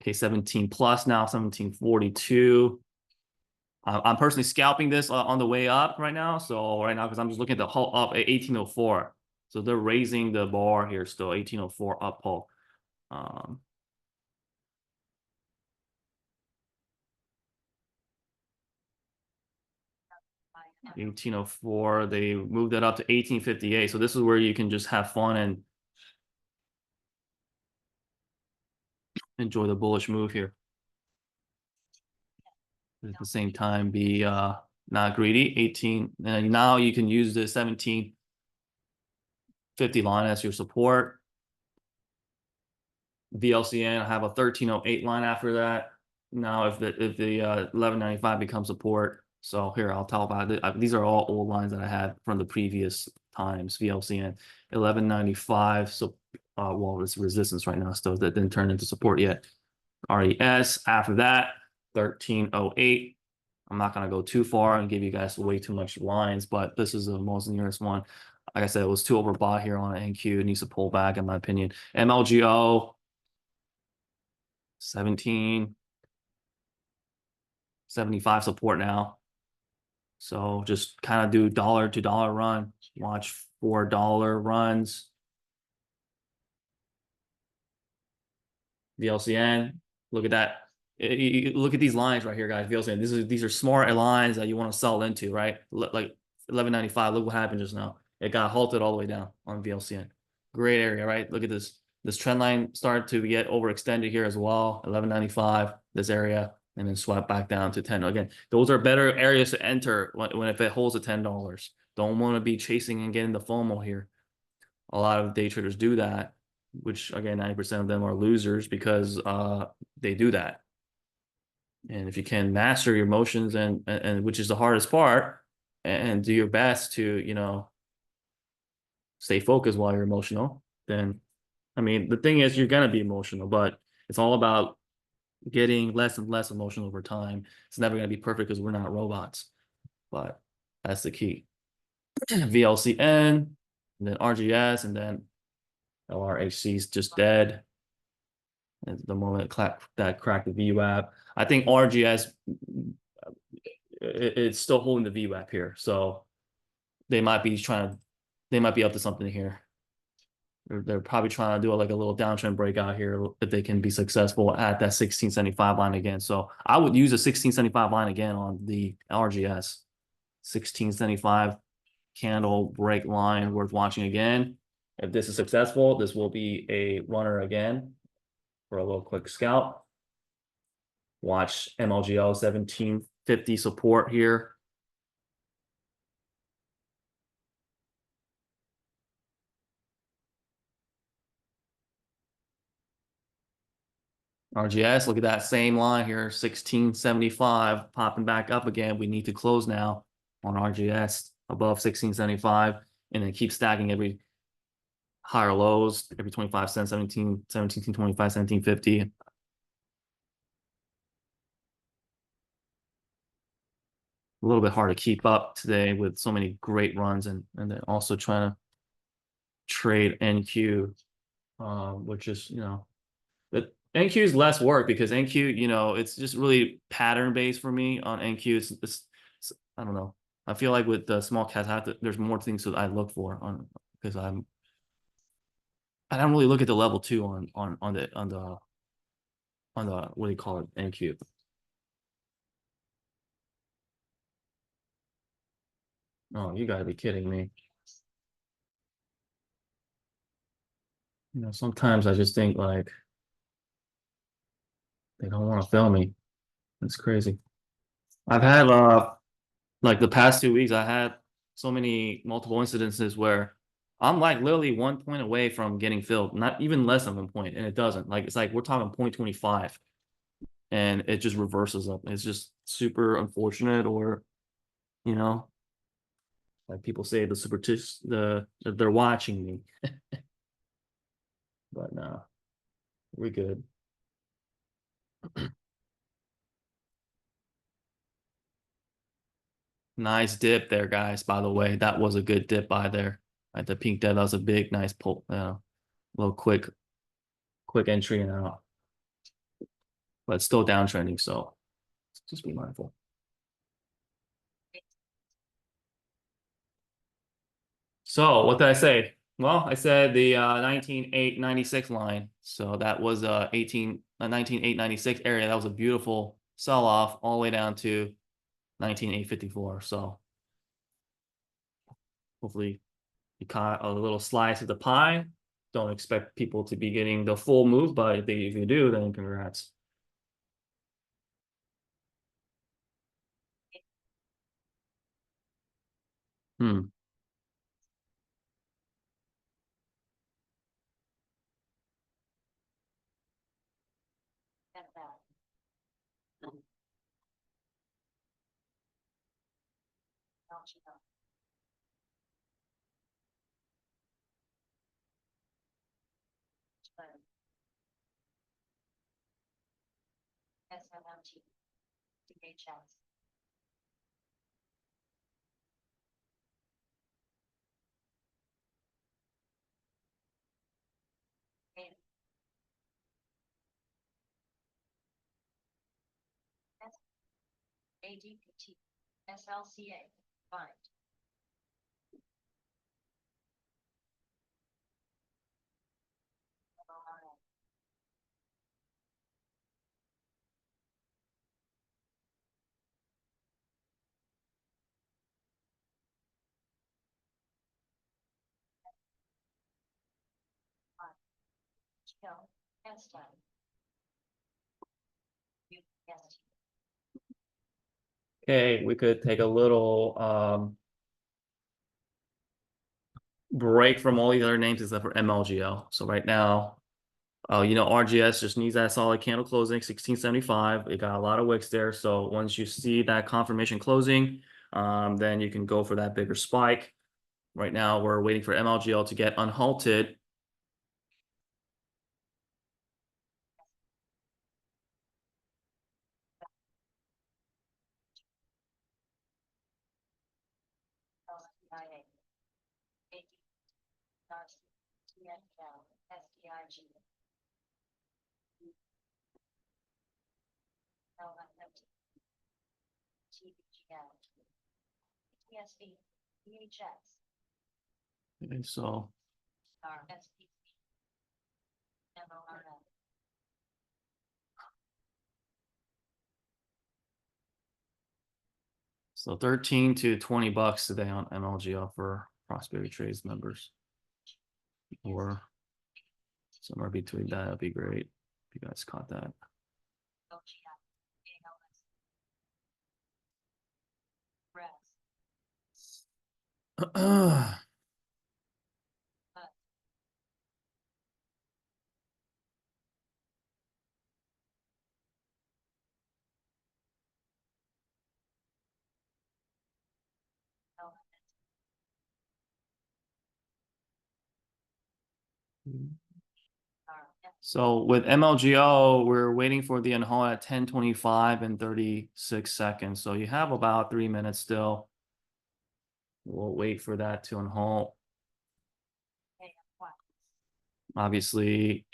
Okay, 17 plus now, 1742. I'm personally scalping this on the way up right now. So right now, because I'm just looking at the whole up at 1804. So they're raising the bar here still, 1804 up pull. 1804, they moved it up to 1858. So this is where you can just have fun and enjoy the bullish move here. At the same time, be not greedy. 18, and now you can use the 1750 line as your support. VLCN, I have a 1308 line after that. Now, if the 1195 becomes support, so here I'll talk about it. These are all old lines that I had from the previous times. VLCN 1195. So, well, it's resistance right now still. That didn't turn into support yet. RES after that 1308. I'm not gonna go too far and give you guys way too much lines, but this is the most nearest one. Like I said, it was too overbought here on an NQ. It needs to pull back, in my opinion. MLGO 1775 support now. So just kind of do dollar to dollar run. Watch $4 runs. VLCN, look at that. Look at these lines right here, guys. VLCN, these are smart lines that you want to sell into, right? Like 1195. Look what happened just now. It got halted all the way down on VLCN. Great area, right? Look at this. This trend line started to get overextended here as well. 1195, this area, and then swept back down to 10. Again, those are better areas to enter when if it holds at $10. Don't want to be chasing and getting the FOMO here. A lot of day traders do that, which again, 90% of them are losers because they do that. And if you can master your emotions and which is the hardest part, and do your best to, you know, stay focused while you're emotional, then I mean, the thing is you're gonna be emotional, but it's all about getting less and less emotional over time. It's never gonna be perfect because we're not robots, but that's the key. VLCN, and then RGS, and then LRHC is just dead. At the moment that cracked the VWAP. I think RGS it's still holding the VWAP here, so they might be up to something here. They're probably trying to do like a little downtrend breakout here if they can be successful at that 1675 line again. So I would use a 1675 line again on the RGS. 1675 candle break line worth watching again. If this is successful, this will be a runner again for a little quick scalp. Watch MLGO 1750 support here. RGS, look at that same line here, 1675 popping back up again. We need to close now on RGS above 1675 and then keep stacking every higher lows every 25 cents, 1725, 1750. A little bit hard to keep up today with so many great runs and then also trying to trade NQ, which is, you know, but NQ is less work because NQ, you know, it's just really pattern based for me on NQ. It's I don't know. I feel like with the small caps, there's more things that I look for on because I don't really look at the level 2 on the what do you call it, NQ. Oh, you gotta be kidding me. You know, sometimes I just think like they don't want to fail me. It's crazy. I've had like the past 2 weeks, I had so many multiple incidences where I'm like literally 1 point away from getting filled, not even less than 1 point, and it doesn't. Like it's like we're talking 0.25, and it just reverses up. It's just super unfortunate, or you know, like people say the superstitious, they're watching me, but no, we're good. Nice dip there, guys. By the way, that was a good dip by there at the pink dead. That was a big, nice pull. Little quick entry and out. but it's still downtrending. So just be mindful. So what did I say? Well, I said the 19,896 line. So that was 19,896 area. That was a beautiful sell off all the way down to 19,854. So hopefully you caught a little slice of the pie. Don't expect people to be getting the full move, but if you do, then congrats. Hmm. NFL. LGO. SMMT. DHS. ADPT. SLCA. Bind. MORN. Kill. STEM. UST. Okay, we could take a little break from all these other names except for MLGO. So right now, RGS just needs that solid candle closing, 1675. It got a lot of wicks there. So once you see that confirmation closing, then you can go for that bigger spike. Right now, we're waiting for MLGO to get unhalted. LCIA. AD. Darcy. TNL. SDIG. LMFT. TBGL. TSB. DHS. Okay, so RSPC. MORN. so 13 to 20 bucks today on MLGO for Prosperity Trades members, or somewhere between that. That'd be great if you guys caught that. LGF. ALS. RES. So with MLGO, we're waiting for the unhold at 10:25 and 36 seconds. So you have about 3 minutes still. We'll wait for that to unhold. Obviously,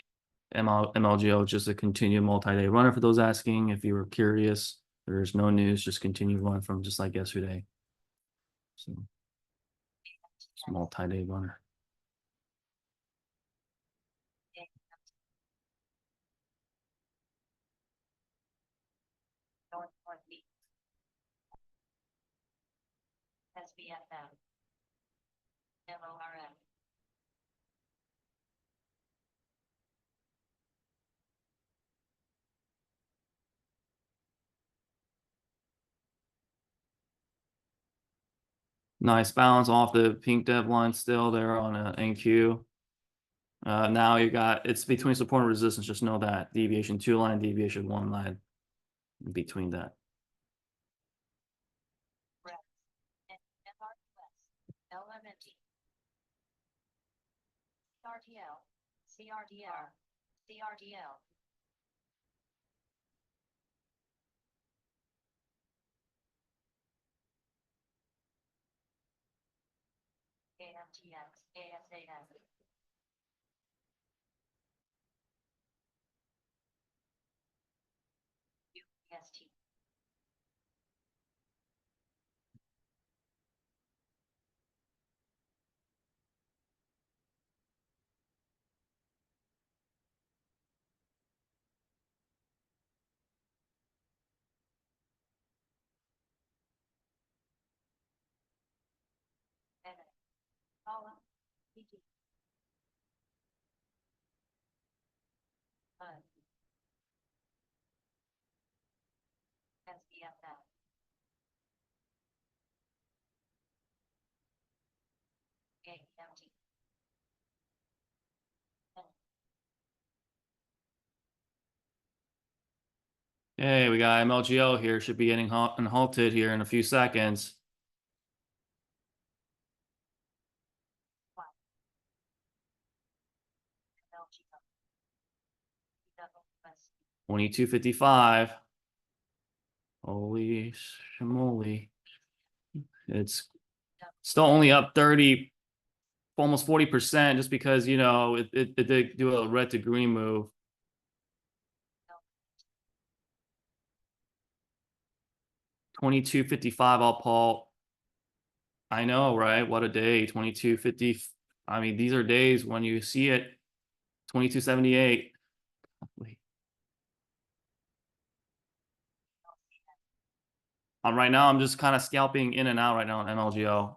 MLGO just a continued multi-day runner for those asking. If you were curious, there's no news, just continue run from just like yesterday. So it's multi-day runner. SBFM. MORM. Nice balance off the pink dev line still there on a NQ. Now you got, it's between support and resistance. Just know that deviation 2 line, deviation 1 line between that. FRQS. LMNT. CRDL. CRDR. CRDL. AMTX. ASAM. ST. NA. Paula. PT. SBFF. AMT. Hey, we got MLGO here. Should be getting halted here in a few seconds. LGO. WS. 2255. Holy schmoly. It's still only up 30, almost 40% just because, you know, it did do a red to green move. 2255 all Paul. I know, right? What a day. 2250. I mean, these are days when you see it. 2278. Wait. Right now, I'm just kind of scalping in and out right now on MLGO.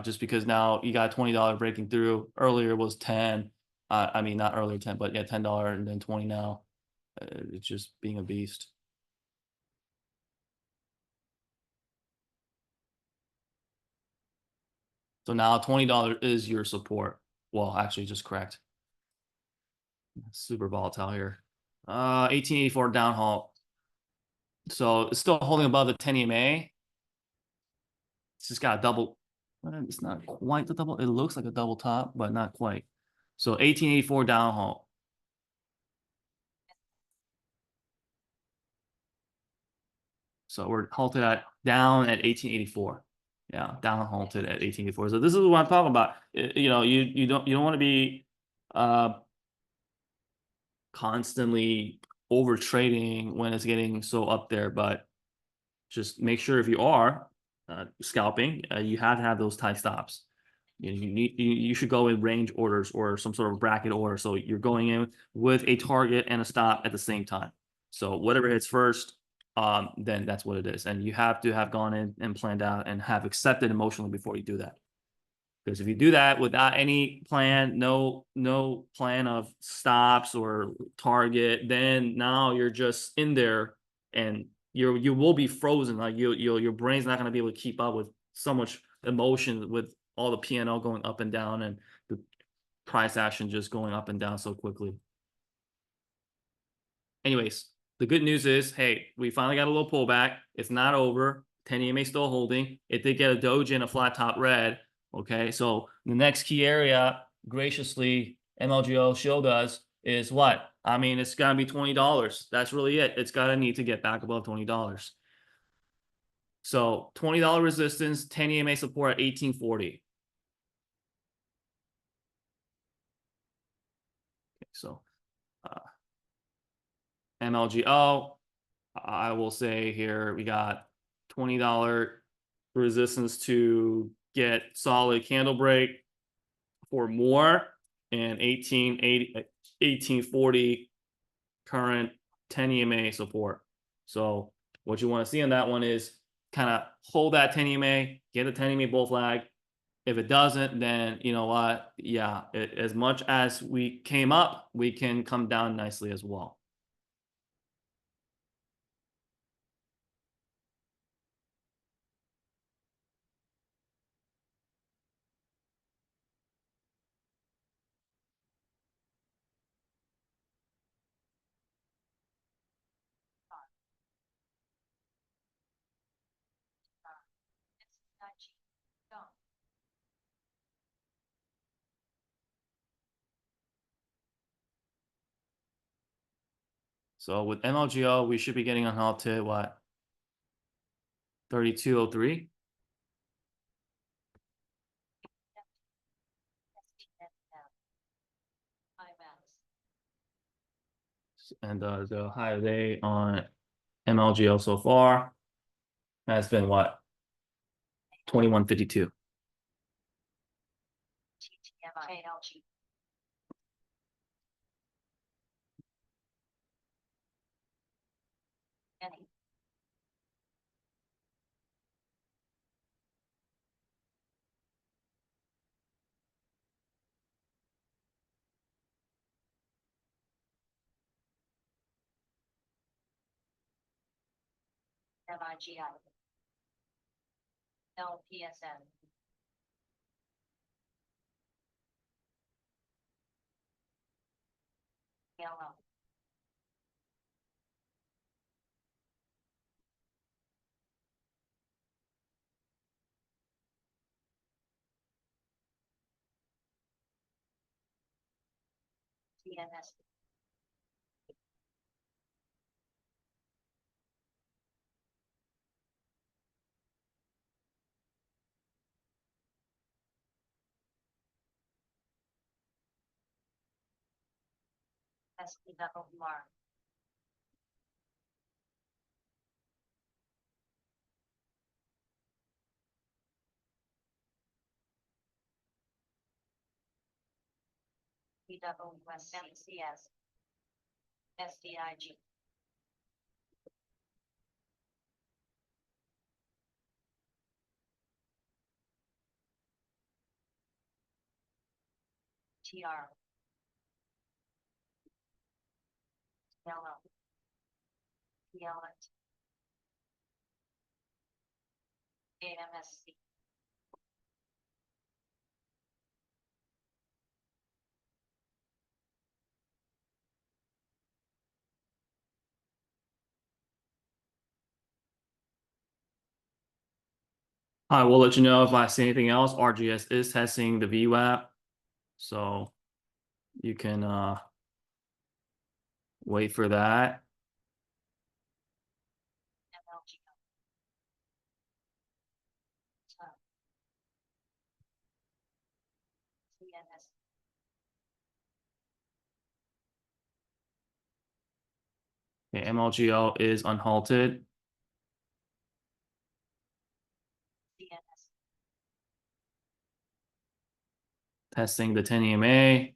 Just because now you got $20 breaking through. Earlier was 10. I mean, not earlier 10, but yeah, $10 and then 20 now. It's just being a beast. So now $20 is your support. Well, actually, just correct. Super volatile here. 1884 down halt. So it's still holding above the 10 EMA. It's just got a double. It's not quite the double. It looks like a double top, but not quite. So 1884 down halt. So we're halted at down at 1884. Yeah, down halted at 1884. So this is what I'm talking about. You know, you don't want to be constantly over trading when it's getting so up there, but just make sure if you are scalping, you have to have those tie stops. You should go in range orders or some sort of bracket order. So you're going in with a target and a stop at the same time. So whatever hits first, then that's what it is. And you have to have gone in and planned out and have accepted emotionally before you do that. Because if you do that without any plan, no plan of stops or target, then now you're just in there and you will be frozen. Like your brain's not going to be able to keep up with so much emotion with all the P&L going up and down and the price action just going up and down so quickly. Anyways, the good news is, hey, we finally got a little pullback. It's not over. 10 EMA still holding. It did get a doji and a flat top red. Okay, so the next key area, graciously, MLGO showed us is what? I mean, it's gonna be $20. That's really it. It's gotta need to get back above $20. So $20 resistance, 10 EMA support at 1840. Okay, so MLGO, I will say here we got $20 resistance to get solid candle break for more and 1840 current 10 EMA support. So what you want to see on that one is kind of hold that 10 EMA, get a 10 EMA bull flag. If it doesn't, then you know what? Yeah, as much as we came up, we can come down nicely as well. So with MLGO, we should be getting unhalted what? 3203. And the high of day on MLGO so far has been what? 2152. TTMI LG. Any. MIGI. LPSN. Yellow. TNS. SPWR. PWS MCS. SDIG. TR. Yellow. PLT. AMSC. I will let you know if I see anything else. RGS is testing the VWAP, so you can wait for that. MLG. TNS. Okay, MLGO is unhalted. TNS. Testing the 10 EMA. It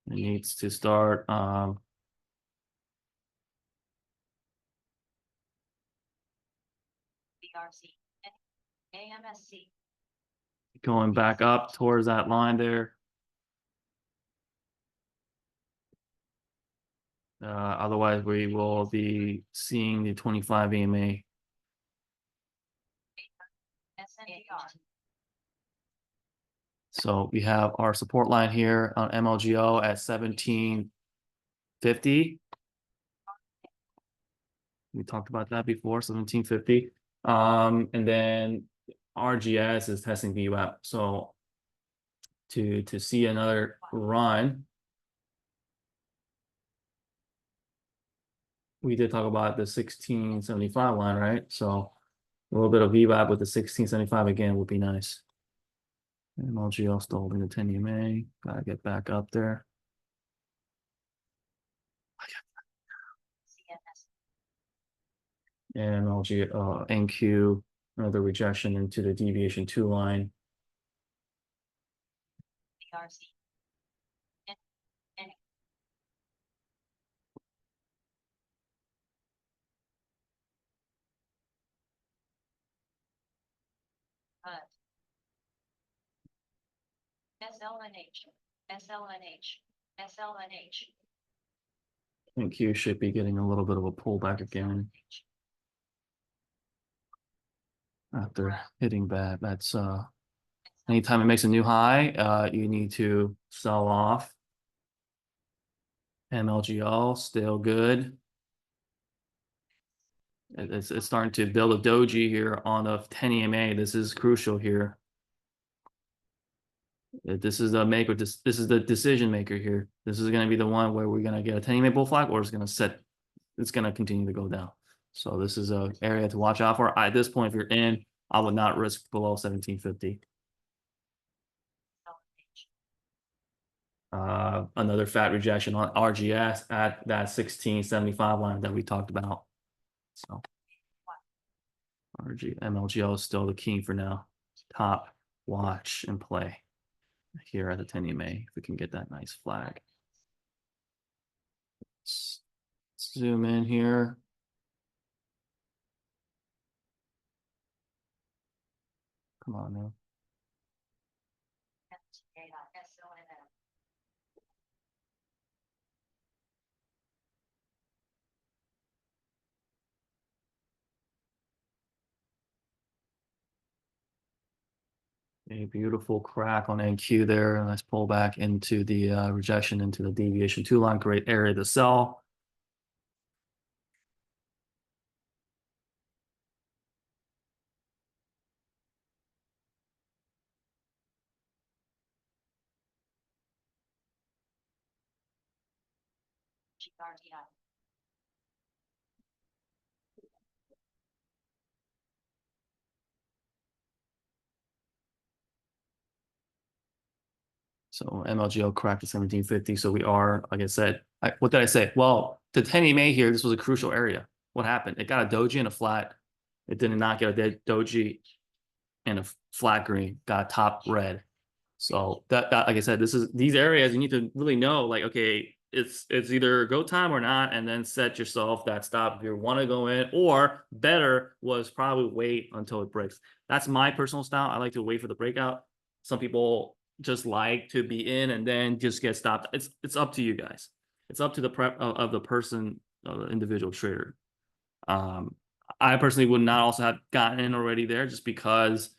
needs to start BRC. AMSC. going back up towards that line there. Otherwise, we will be seeing the 25 EMA. SNDR. So we have our support line here on MLGO at 1750. We talked about that before, 1750. And then RGS is testing VWAP. So to see another run, we did talk about the 1675 line, right? So a little bit of VWAP with the 1675 again would be nice. MLGO still holding the 10 EMA. Gotta get back up there. CNS. And MLG NQ, another rejection into the deviation 2 line. BRC. Any. SLNH. SLNH. SLNH. NQ should be getting a little bit of a pullback again after hitting that. That's anytime it makes a new high, you need to sell off. MLGO still good. It's starting to build a doji here on the 10 EMA. This is crucial here. This is the maker. This is the decision maker here. This is going to be the one where we're going to get a 10 EMA bull flag, or it's going to set. It's going to continue to go down. So this is an area to watch out for. At this point, if you're in, I would not risk below 1750. Another fat rejection on RGS at that 1675 line that we talked about. So MLGL is still the king for now. Top, watch, and play here at the 10 EMA. If we can get that nice flag. Let's zoom in here. Come on now. SLNM. A beautiful crack on NQ there. Nice pull back into the rejection into the deviation 2 line. Great area to sell. GRDI. So MLGO cracked at 1750. So we are, like I said, what did I say? Well, the 10 EMA here, this was a crucial area. What happened? It got a doji and a flat. It did not get a dead doji and a flat green. Got a top red. So that like I said, these areas you need to really know, like, okay, it's either go time or not, and then set yourself that stop if you want to go in, or better was probably wait until it breaks. That's my personal style. I like to wait for the breakout. Some people just like to be in and then just get stopped. It's up to you guys. It's up to the prep of the person, the individual trader. I personally would not also have gotten in already there just because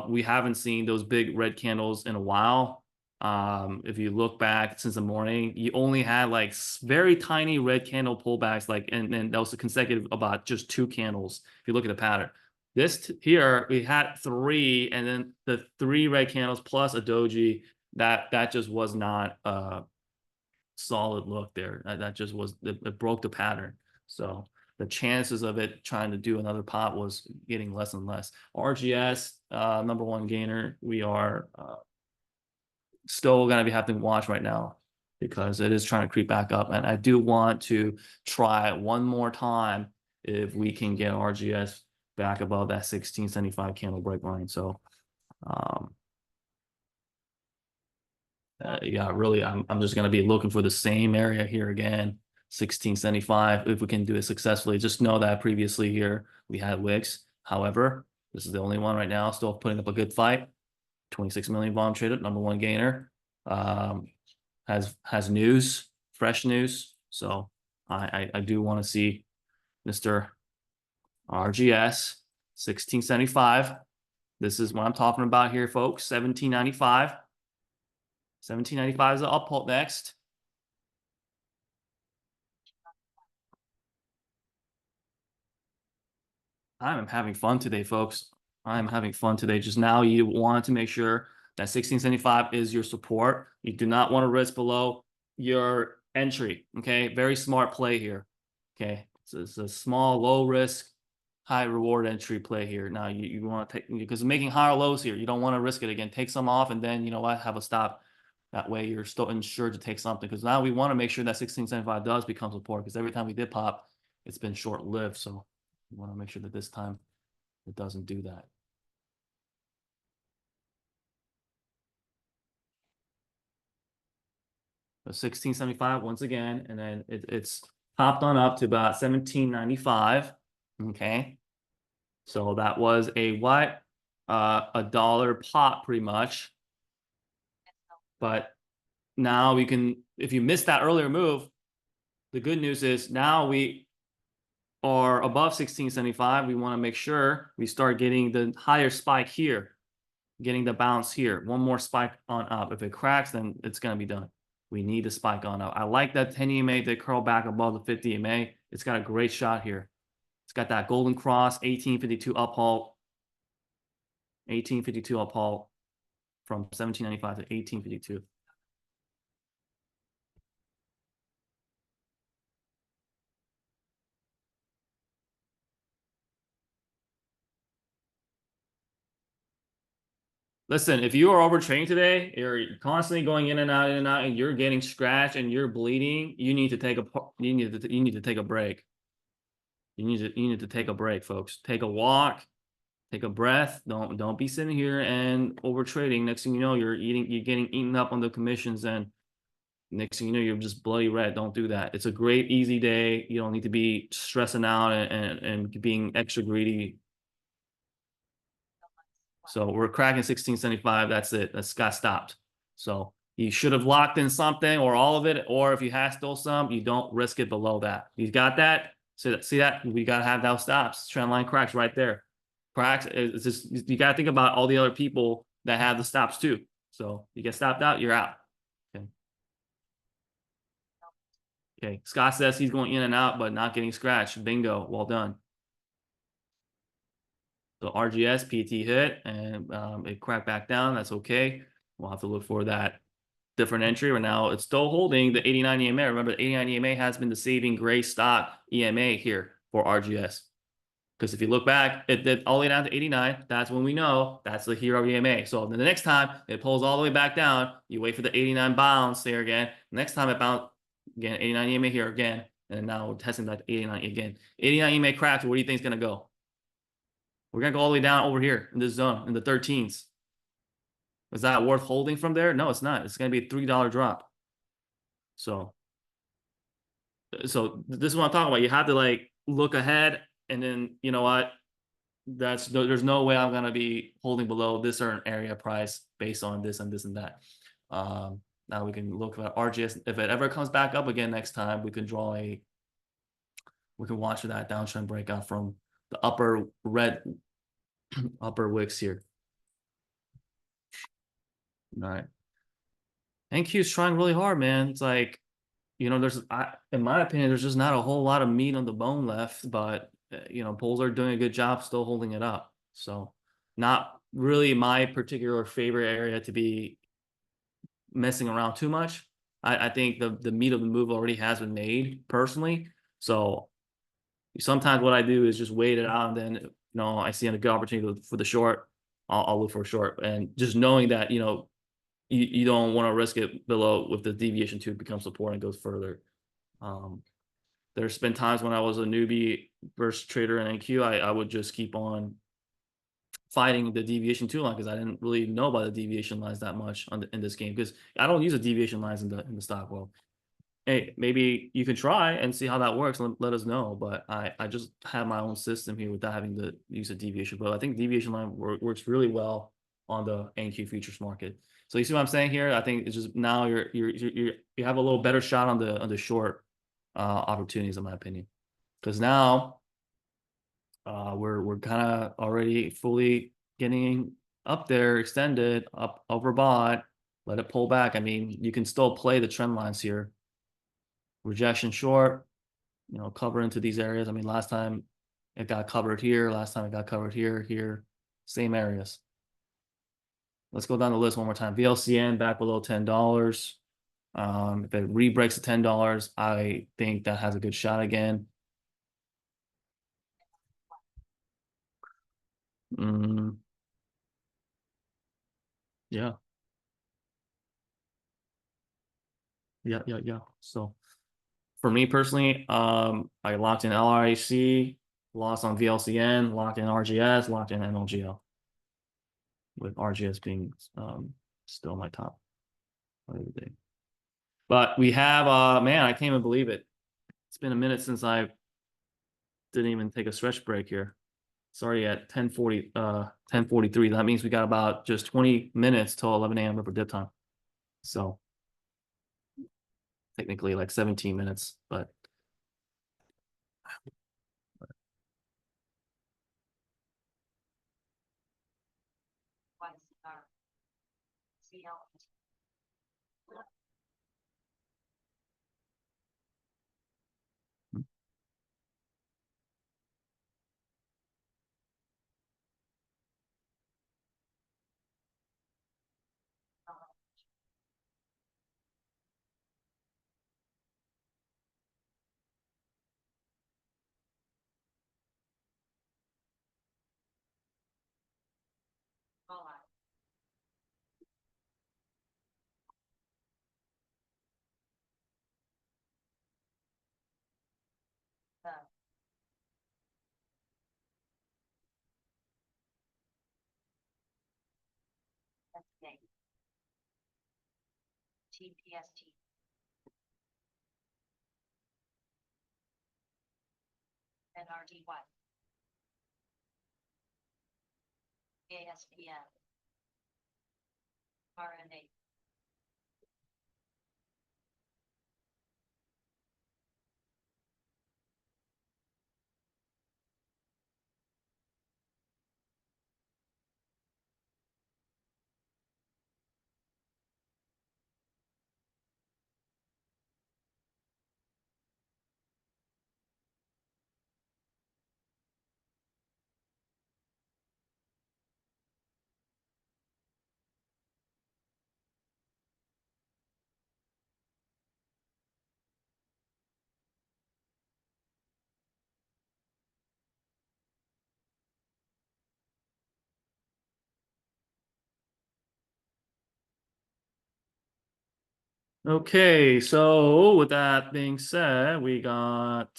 we haven't seen those big red candles in a while. If you look back since the morning, you only had like very tiny red candle pullbacks, like, and that was consecutive about just 2 candles. If you look at the pattern, this here we had 3, and then the 3 red candles plus a doji. That just was not a solid look there. That just was, it broke the pattern. So the chances of it trying to do another pop was getting less and less. RGS, number 1 gainer, we are still going to be having to watch right now because it is trying to creep back up. And I do want to try one more time if we can get RGS back above that 1675 candle break line. So, yeah, really, I'm just going to be looking for the same area here again. 1675. If we can do it successfully, just know that previously here we had wicks. However, this is the only one right now still putting up a good fight. 26 million volume traded, number 1 gainer. Has news, fresh news. So I do want to see Mr. RGS 1675. This is what I'm talking about here, folks. 1795. 1795 is the up halt next. I'm having fun today, folks. I'm having fun today. Just now, you want to make sure that 1675 is your support. You do not want to risk below your entry. Okay, very smart play here. Okay, so it's a small, low risk, high reward entry play here. Now you want to take, because making higher lows here, you don't want to risk it again. Take some off, and then you know what, have a stop. That way you're still insured to take something, because now we want to make sure that 1675 does become support, because every time we did pop, it's been short lived. So we want to make sure that this time it doesn't do that. So 1675 once again, and then it's popped on up to about 1795. Okay, so that was a what? A dollar pop pretty much. But now we can, if you missed that earlier move, the good news is now we are above 1675. We want to make sure we start getting the higher spike here, getting the bounce here. One more spike on up. If it cracks, then it's going to be done. We need a spike on up. I like that 10 EMA that curl back above the 50 EMA. It's got a great shot here. It's got that golden cross, 1852 up halt. 1852 up halt from 1795 to 1852. Listen, if you are overtraining today, you're constantly going in and out, and you're getting scratched and you're bleeding, you need to take a break. You need to take a break, folks. Take a walk, take a breath. Don't be sitting here and over trading. Next thing you know, you're getting eaten up on the commissions, and next thing you know, you're just bloody red. Don't do that. It's a great, easy day. You don't need to be stressing out and being extra greedy. So we're cracking 1675. That's it. That's got stopped. So you should have locked in something or all of it, or if you have still some, you don't risk it below that. You got that? See that? We gotta have those stops. Trend line cracks right there. Cracks. It's just you gotta think about all the other people that have the stops too. So you get stopped out, you're out. Okay. Okay. Scott says he's going in and out, but not getting scratched. Bingo. Well done. So RGS PT hit and it cracked back down. That's okay. We'll have to look for that different entry. Right now, it's still holding the 89 EMA. Remember, the 89 EMA has been the saving grace stock EMA here for RGS. Because if you look back, it did all the way down to 89. That's when we know that's the hero EMA. So then the next time it pulls all the way back down, you wait for the 89 bounce there again. Next time it bounced again, 89 EMA here again. And now we're testing that 89 again. 89 EMA cracks. Where do you think it's going to go? We're going to go all the way down over here in this zone in the 13s. Is that worth holding from there? No, it's not. It's going to be a $3 drop. So this is what I'm talking about. You have to like look ahead, and then you know what? There's no way I'm gonna be holding below this certain area price based on this and this and that. Now we can look at RGS. If it ever comes back up again next time, we can watch that downtrend breakout from the upper red upper wicks here. All right. NQ is trying really hard, man. It's like, in my opinion, there's just not a whole lot of meat on the bone left, but bulls are doing a good job still holding it up. So not really my particular favorite area to be messing around too much. I think the meat of the move already has been made personally. So sometimes what I do is just wait it out, and then I see a good opportunity for the short. I'll look for a short, and just knowing that you don't want to risk it below if the deviation 2 becomes support and goes further. There's been times when I was a newbie versus trader in NQ, I would just keep on fighting the deviation 2 line because I didn't really know about the deviation lines that much in this game, because I don't use the deviation lines in the stock. Well, hey, maybe you can try and see how that works. Let us know. But I just have my own system here without having to use a deviation. But I think deviation line works really well on the NQ futures market. So you see what I'm saying here? I think it's just now you have a little better shot on the short opportunities, in my opinion, because now we're kind of already fully getting up there, extended, up overbought. Let it pull back. I mean, you can still play the trend lines here. Rejection short, cover into these areas. I mean, last time it got covered here. Last time it got covered here, same areas. Let's go down the list one more time. VLCN back below $10. If it re-breaks the $10, I think that has a good shot again. Yeah. Yeah. So for me personally, I locked in LRAC, lost on VLCN, locked in RGS, locked in NLGL, with RGS being still my top of the day. But we have man, I can't even believe it. It's been a minute since I didn't even take a stretch break here. Sorry, at 10:43. That means we got about just 20 minutes till 11 a.m. Ripper dip time. So technically like 17 minutes, but RNA. TPST. NRDY. ASPN. RNA. Okay, so with that being said, we got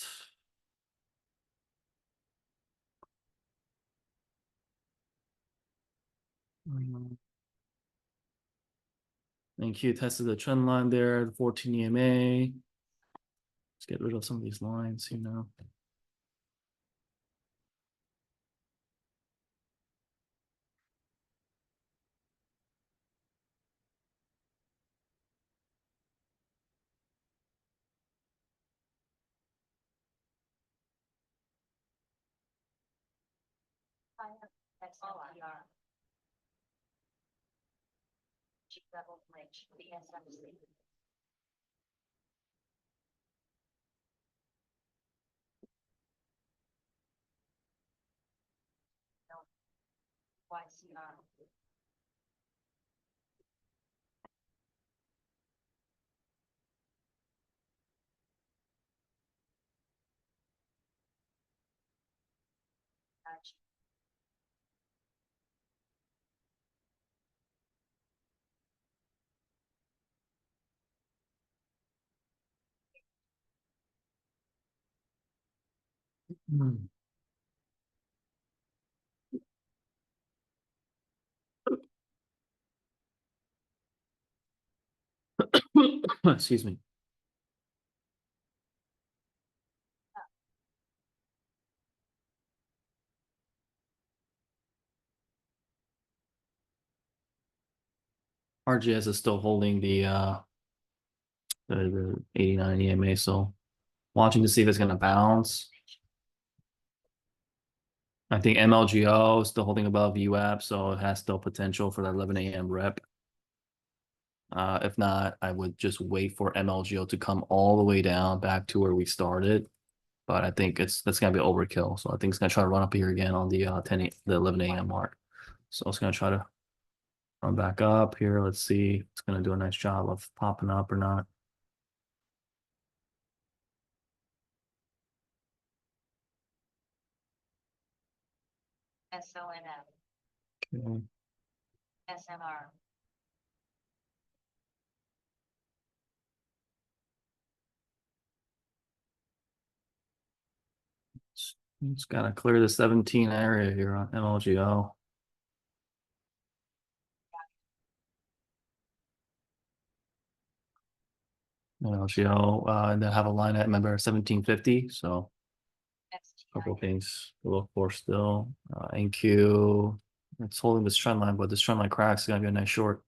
NQ tested the trend line there, the 14 EMA. Let's get rid of some of these lines, you know. XLR. G level bridge. BSMC. YCR. Hmm. Excuse me. RGS is still holding the 89 EMA, so watching to see if it's gonna bounce. I think MLGO is still holding above UAP, so it has still potential for that 11 a.m. rep. If not, I would just wait for MLGO to come all the way down back to where we started. But I think that's gonna be overkill. So I think it's gonna try to run up here again on the the 11 a.m. mark. So it's gonna try to run back up here. Let's see. It's gonna do a nice job of popping up or not. SONM. Okay. SMR. It's gotta clear the 17 area here on MLGO. MLGO, and then have a line at member 1750. So a couple of XTI. things to look for still. NQ, it's holding this trend line, but this trend line cracks is gonna be a nice short.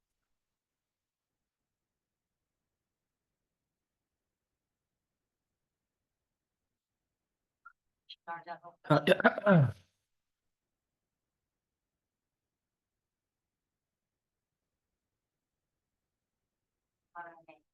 RW. RNA.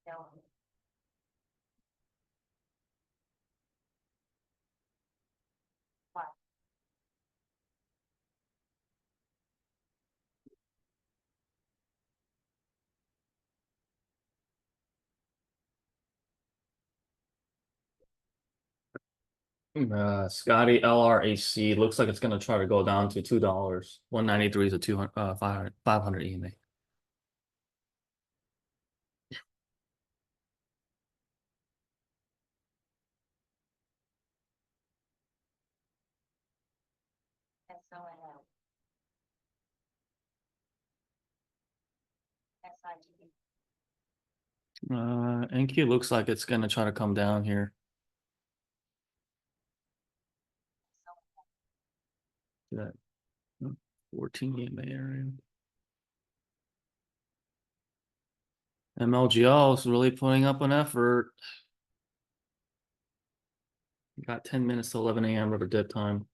No. Scotty LRAC looks like it's gonna try to go down to $2. 193 is a 200 500 EMA. SONL. SIGB. NQ looks like it's gonna try to come down here. That 14 EMA area. MLGO is really putting up an effort. Got 10 minutes to 11 a.m. rubber dip time.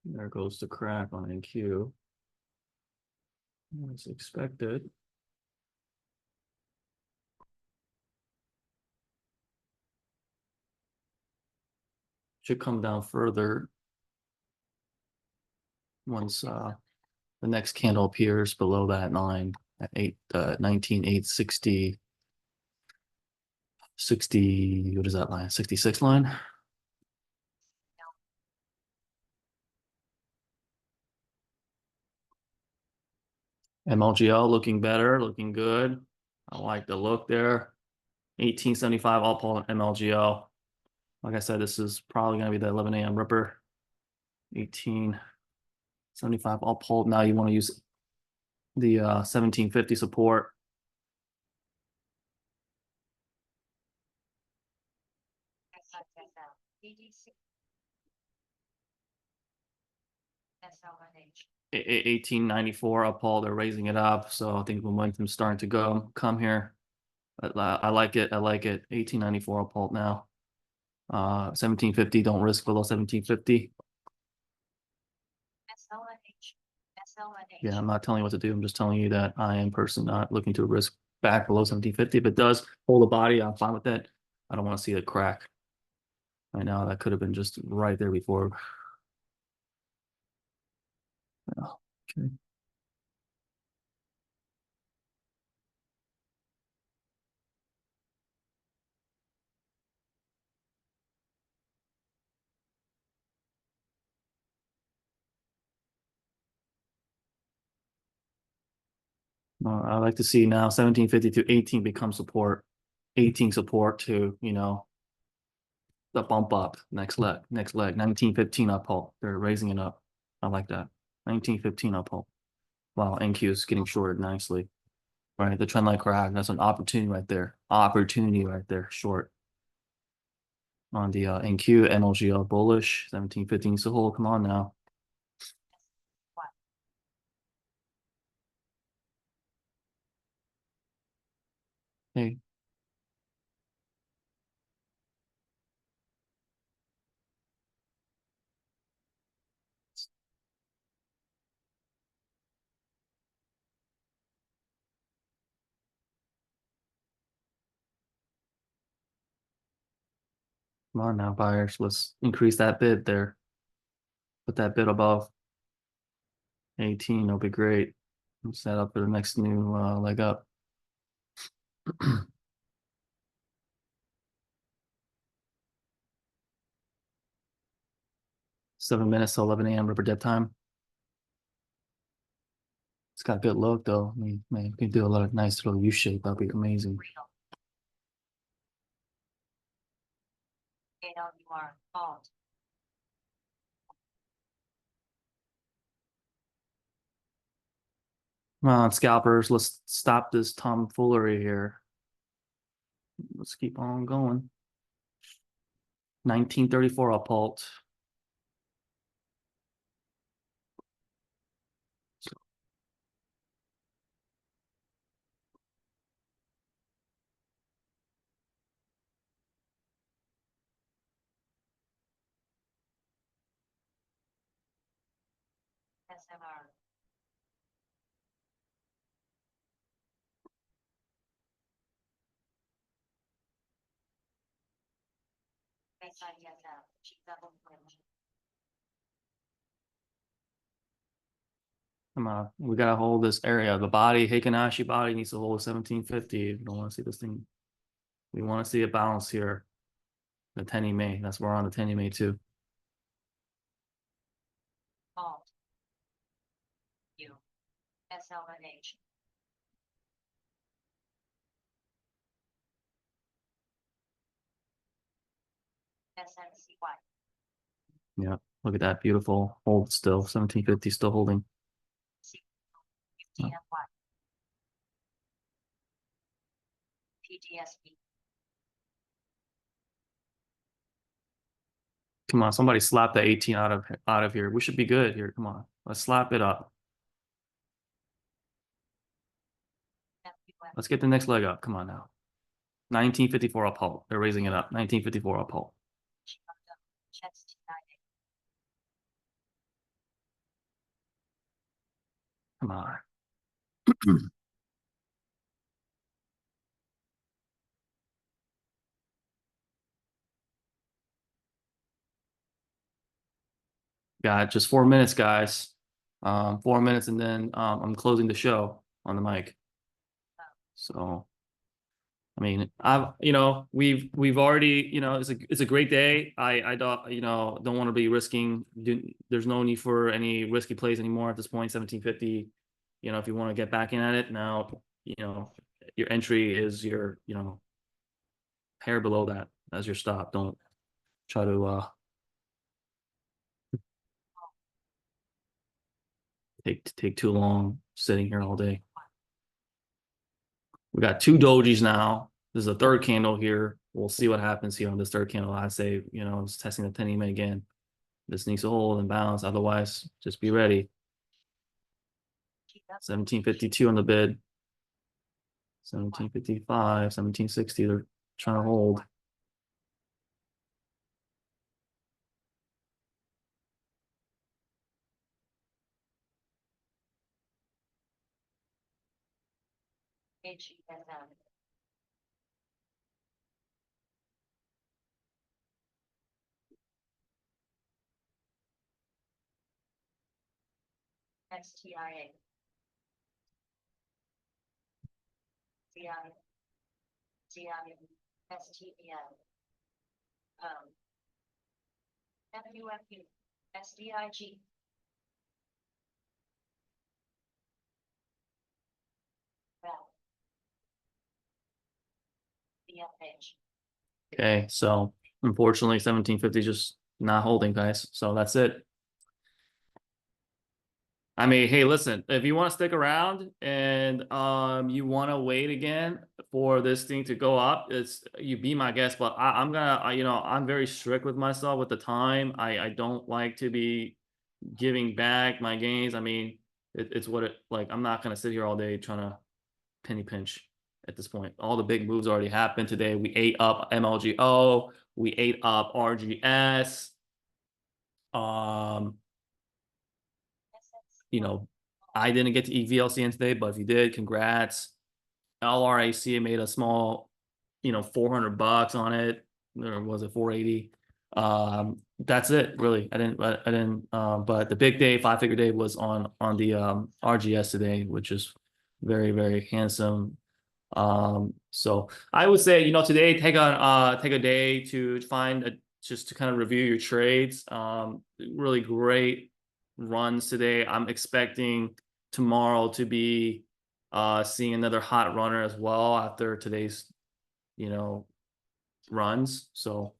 There goes the crack on NQ. As expected. Should come down further once the next candle appears below that line at 19,860. 60, what is that line? 66 line? MLGL looking better, looking good. I like the look there. 1875 all pull MLGL. Like I said, this is probably going to be the 11 a.m. ripper. 1875 all pulled. Now you want to use the 1750 support. SISL. BDC. SLNH. 1894 up pull. They're raising it up, so I think momentum's starting to come here. But I like it. I like it. 1894 up pull now. 1750. Don't risk below 1750. SLNH. SLNH. Yeah, I'm not telling you what to do. I'm just telling you that I am personally not looking to risk back below 1750. If it does hold the body, I'm fine with that. I don't want to see it crack. Right now, that could have been just right there before. Oh, okay. I like to see now 1750 to 18 become support, 18 support to, the bump up next leg, 1915 up pull. They're raising it up. I like that. 1915 up pull. Wow, NQ is getting shorted nicely. Right, the trend line crack. That's an opportunity right there. Opportunity right there. Short on the NQ MLGL bullish 1715 so hold. Come on now. Hey, come on now, buyers. Let's increase that bid there. Put that bid above 18. It'll be great. Set up for the next new leg up. 7 minutes to 11 a.m. rubber dip time. It's got a good look though. I mean, man, you can do a lot of nice little U shape. That'd be amazing. AWR. Alt. Come on, scalpers. Let's stop this tomfoolery here. Let's keep on going. 1934 up halt. SMR. SISL, G double bridge. Come on, we gotta hold this area. The body, Heikinashi body needs to hold 1750. We don't want to see this thing. We want to see a balance here. The Tenny May. That's where we're on the Tenny May too. Alt. U. SLNH. SNCY. Yeah, look at that beautiful hold still. 1750 still holding. C. UTMY. PTSB. Come on, somebody slap the 18 out of here. We should be good here. Come on, let's slap it up. FUF. Let's get the next leg up. Come on now. 1954 up hold. They're raising it up. 1954 up hold. Chicago. Chets T98. Come on. Got just 4 minutes, guys. 4 minutes, and then I'm closing the show on the mic. So, I mean, we've already, it's a great day. I don't, don't want to be risking. There's no need for any risky plays anymore at this point. 1750. If you want to get back in at it now, your entry is your, hair below that as your stop. Don't try to take too long sitting here all day. We got 2 dojis now. This is a third candle here. We'll see what happens here on this third candle. I'd say, it's testing the 10 EMA again. This needs to hold and balance. Otherwise, just be ready. 1752 on the bid. 1755, 1760. They're trying to hold. HESM. STIA. CI. CI. STEM. FUFU. SDIG. Val. BFH. Okay, so unfortunately, 1750 is just not holding, guys. So that's it. I mean, hey, listen, if you want to stick around and you want to wait again for this thing to go up, you be my guest, but I'm gonna I'm very strict with myself with the time. I don't like to be giving back my gains. I mean, it's what it like. I'm not gonna sit here all day trying to penny pinch at this point. All the big moves already happened today. We ate up MLGO, we ate up RGS. I didn't get to eat VLCN today, but if you did, congrats. LRAC made a small, $400 on it, or was it 480? That's it, really. I didn't. But the big day, 5-figure day, was on the RGS today, which is very, very handsome. So I would say, today take a day to just to kind of review your trades. Really great runs today. I'm expecting tomorrow to be seeing another hot runner as well after today's runs. So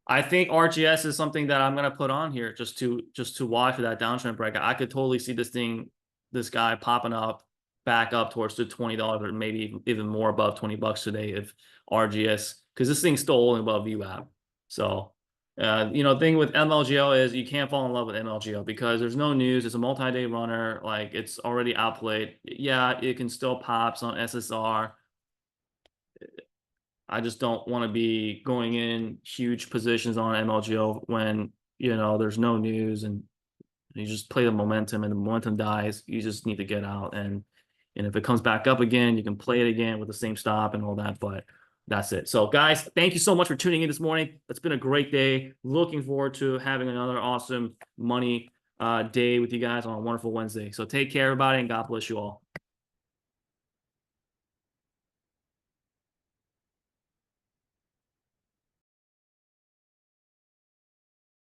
I think RGS is something that I'm gonna put on here just to watch for that downtrend break. I could totally see this guy popping up back up towards the $20 or maybe even more above $20 today if RGS, because this thing's still holding above VWAP. So thing with MLGO is you can't fall in love with MLGO because there's no news. It's a multi-day runner. Like, it's already outplayed. Yeah, it can still pops on SSR. I just don't want to be going in huge positions on MLGO when, there's no news and you just play the momentum and the momentum dies. You just need to get out. And if it comes back up again, you can play it again with the same stop and all that. But That's it. So guys, thank you so much for tuning in this morning. It's been a great day. Looking forward to having another awesome money day with you guys on a wonderful Wednesday. So take care, everybody, and God bless you all.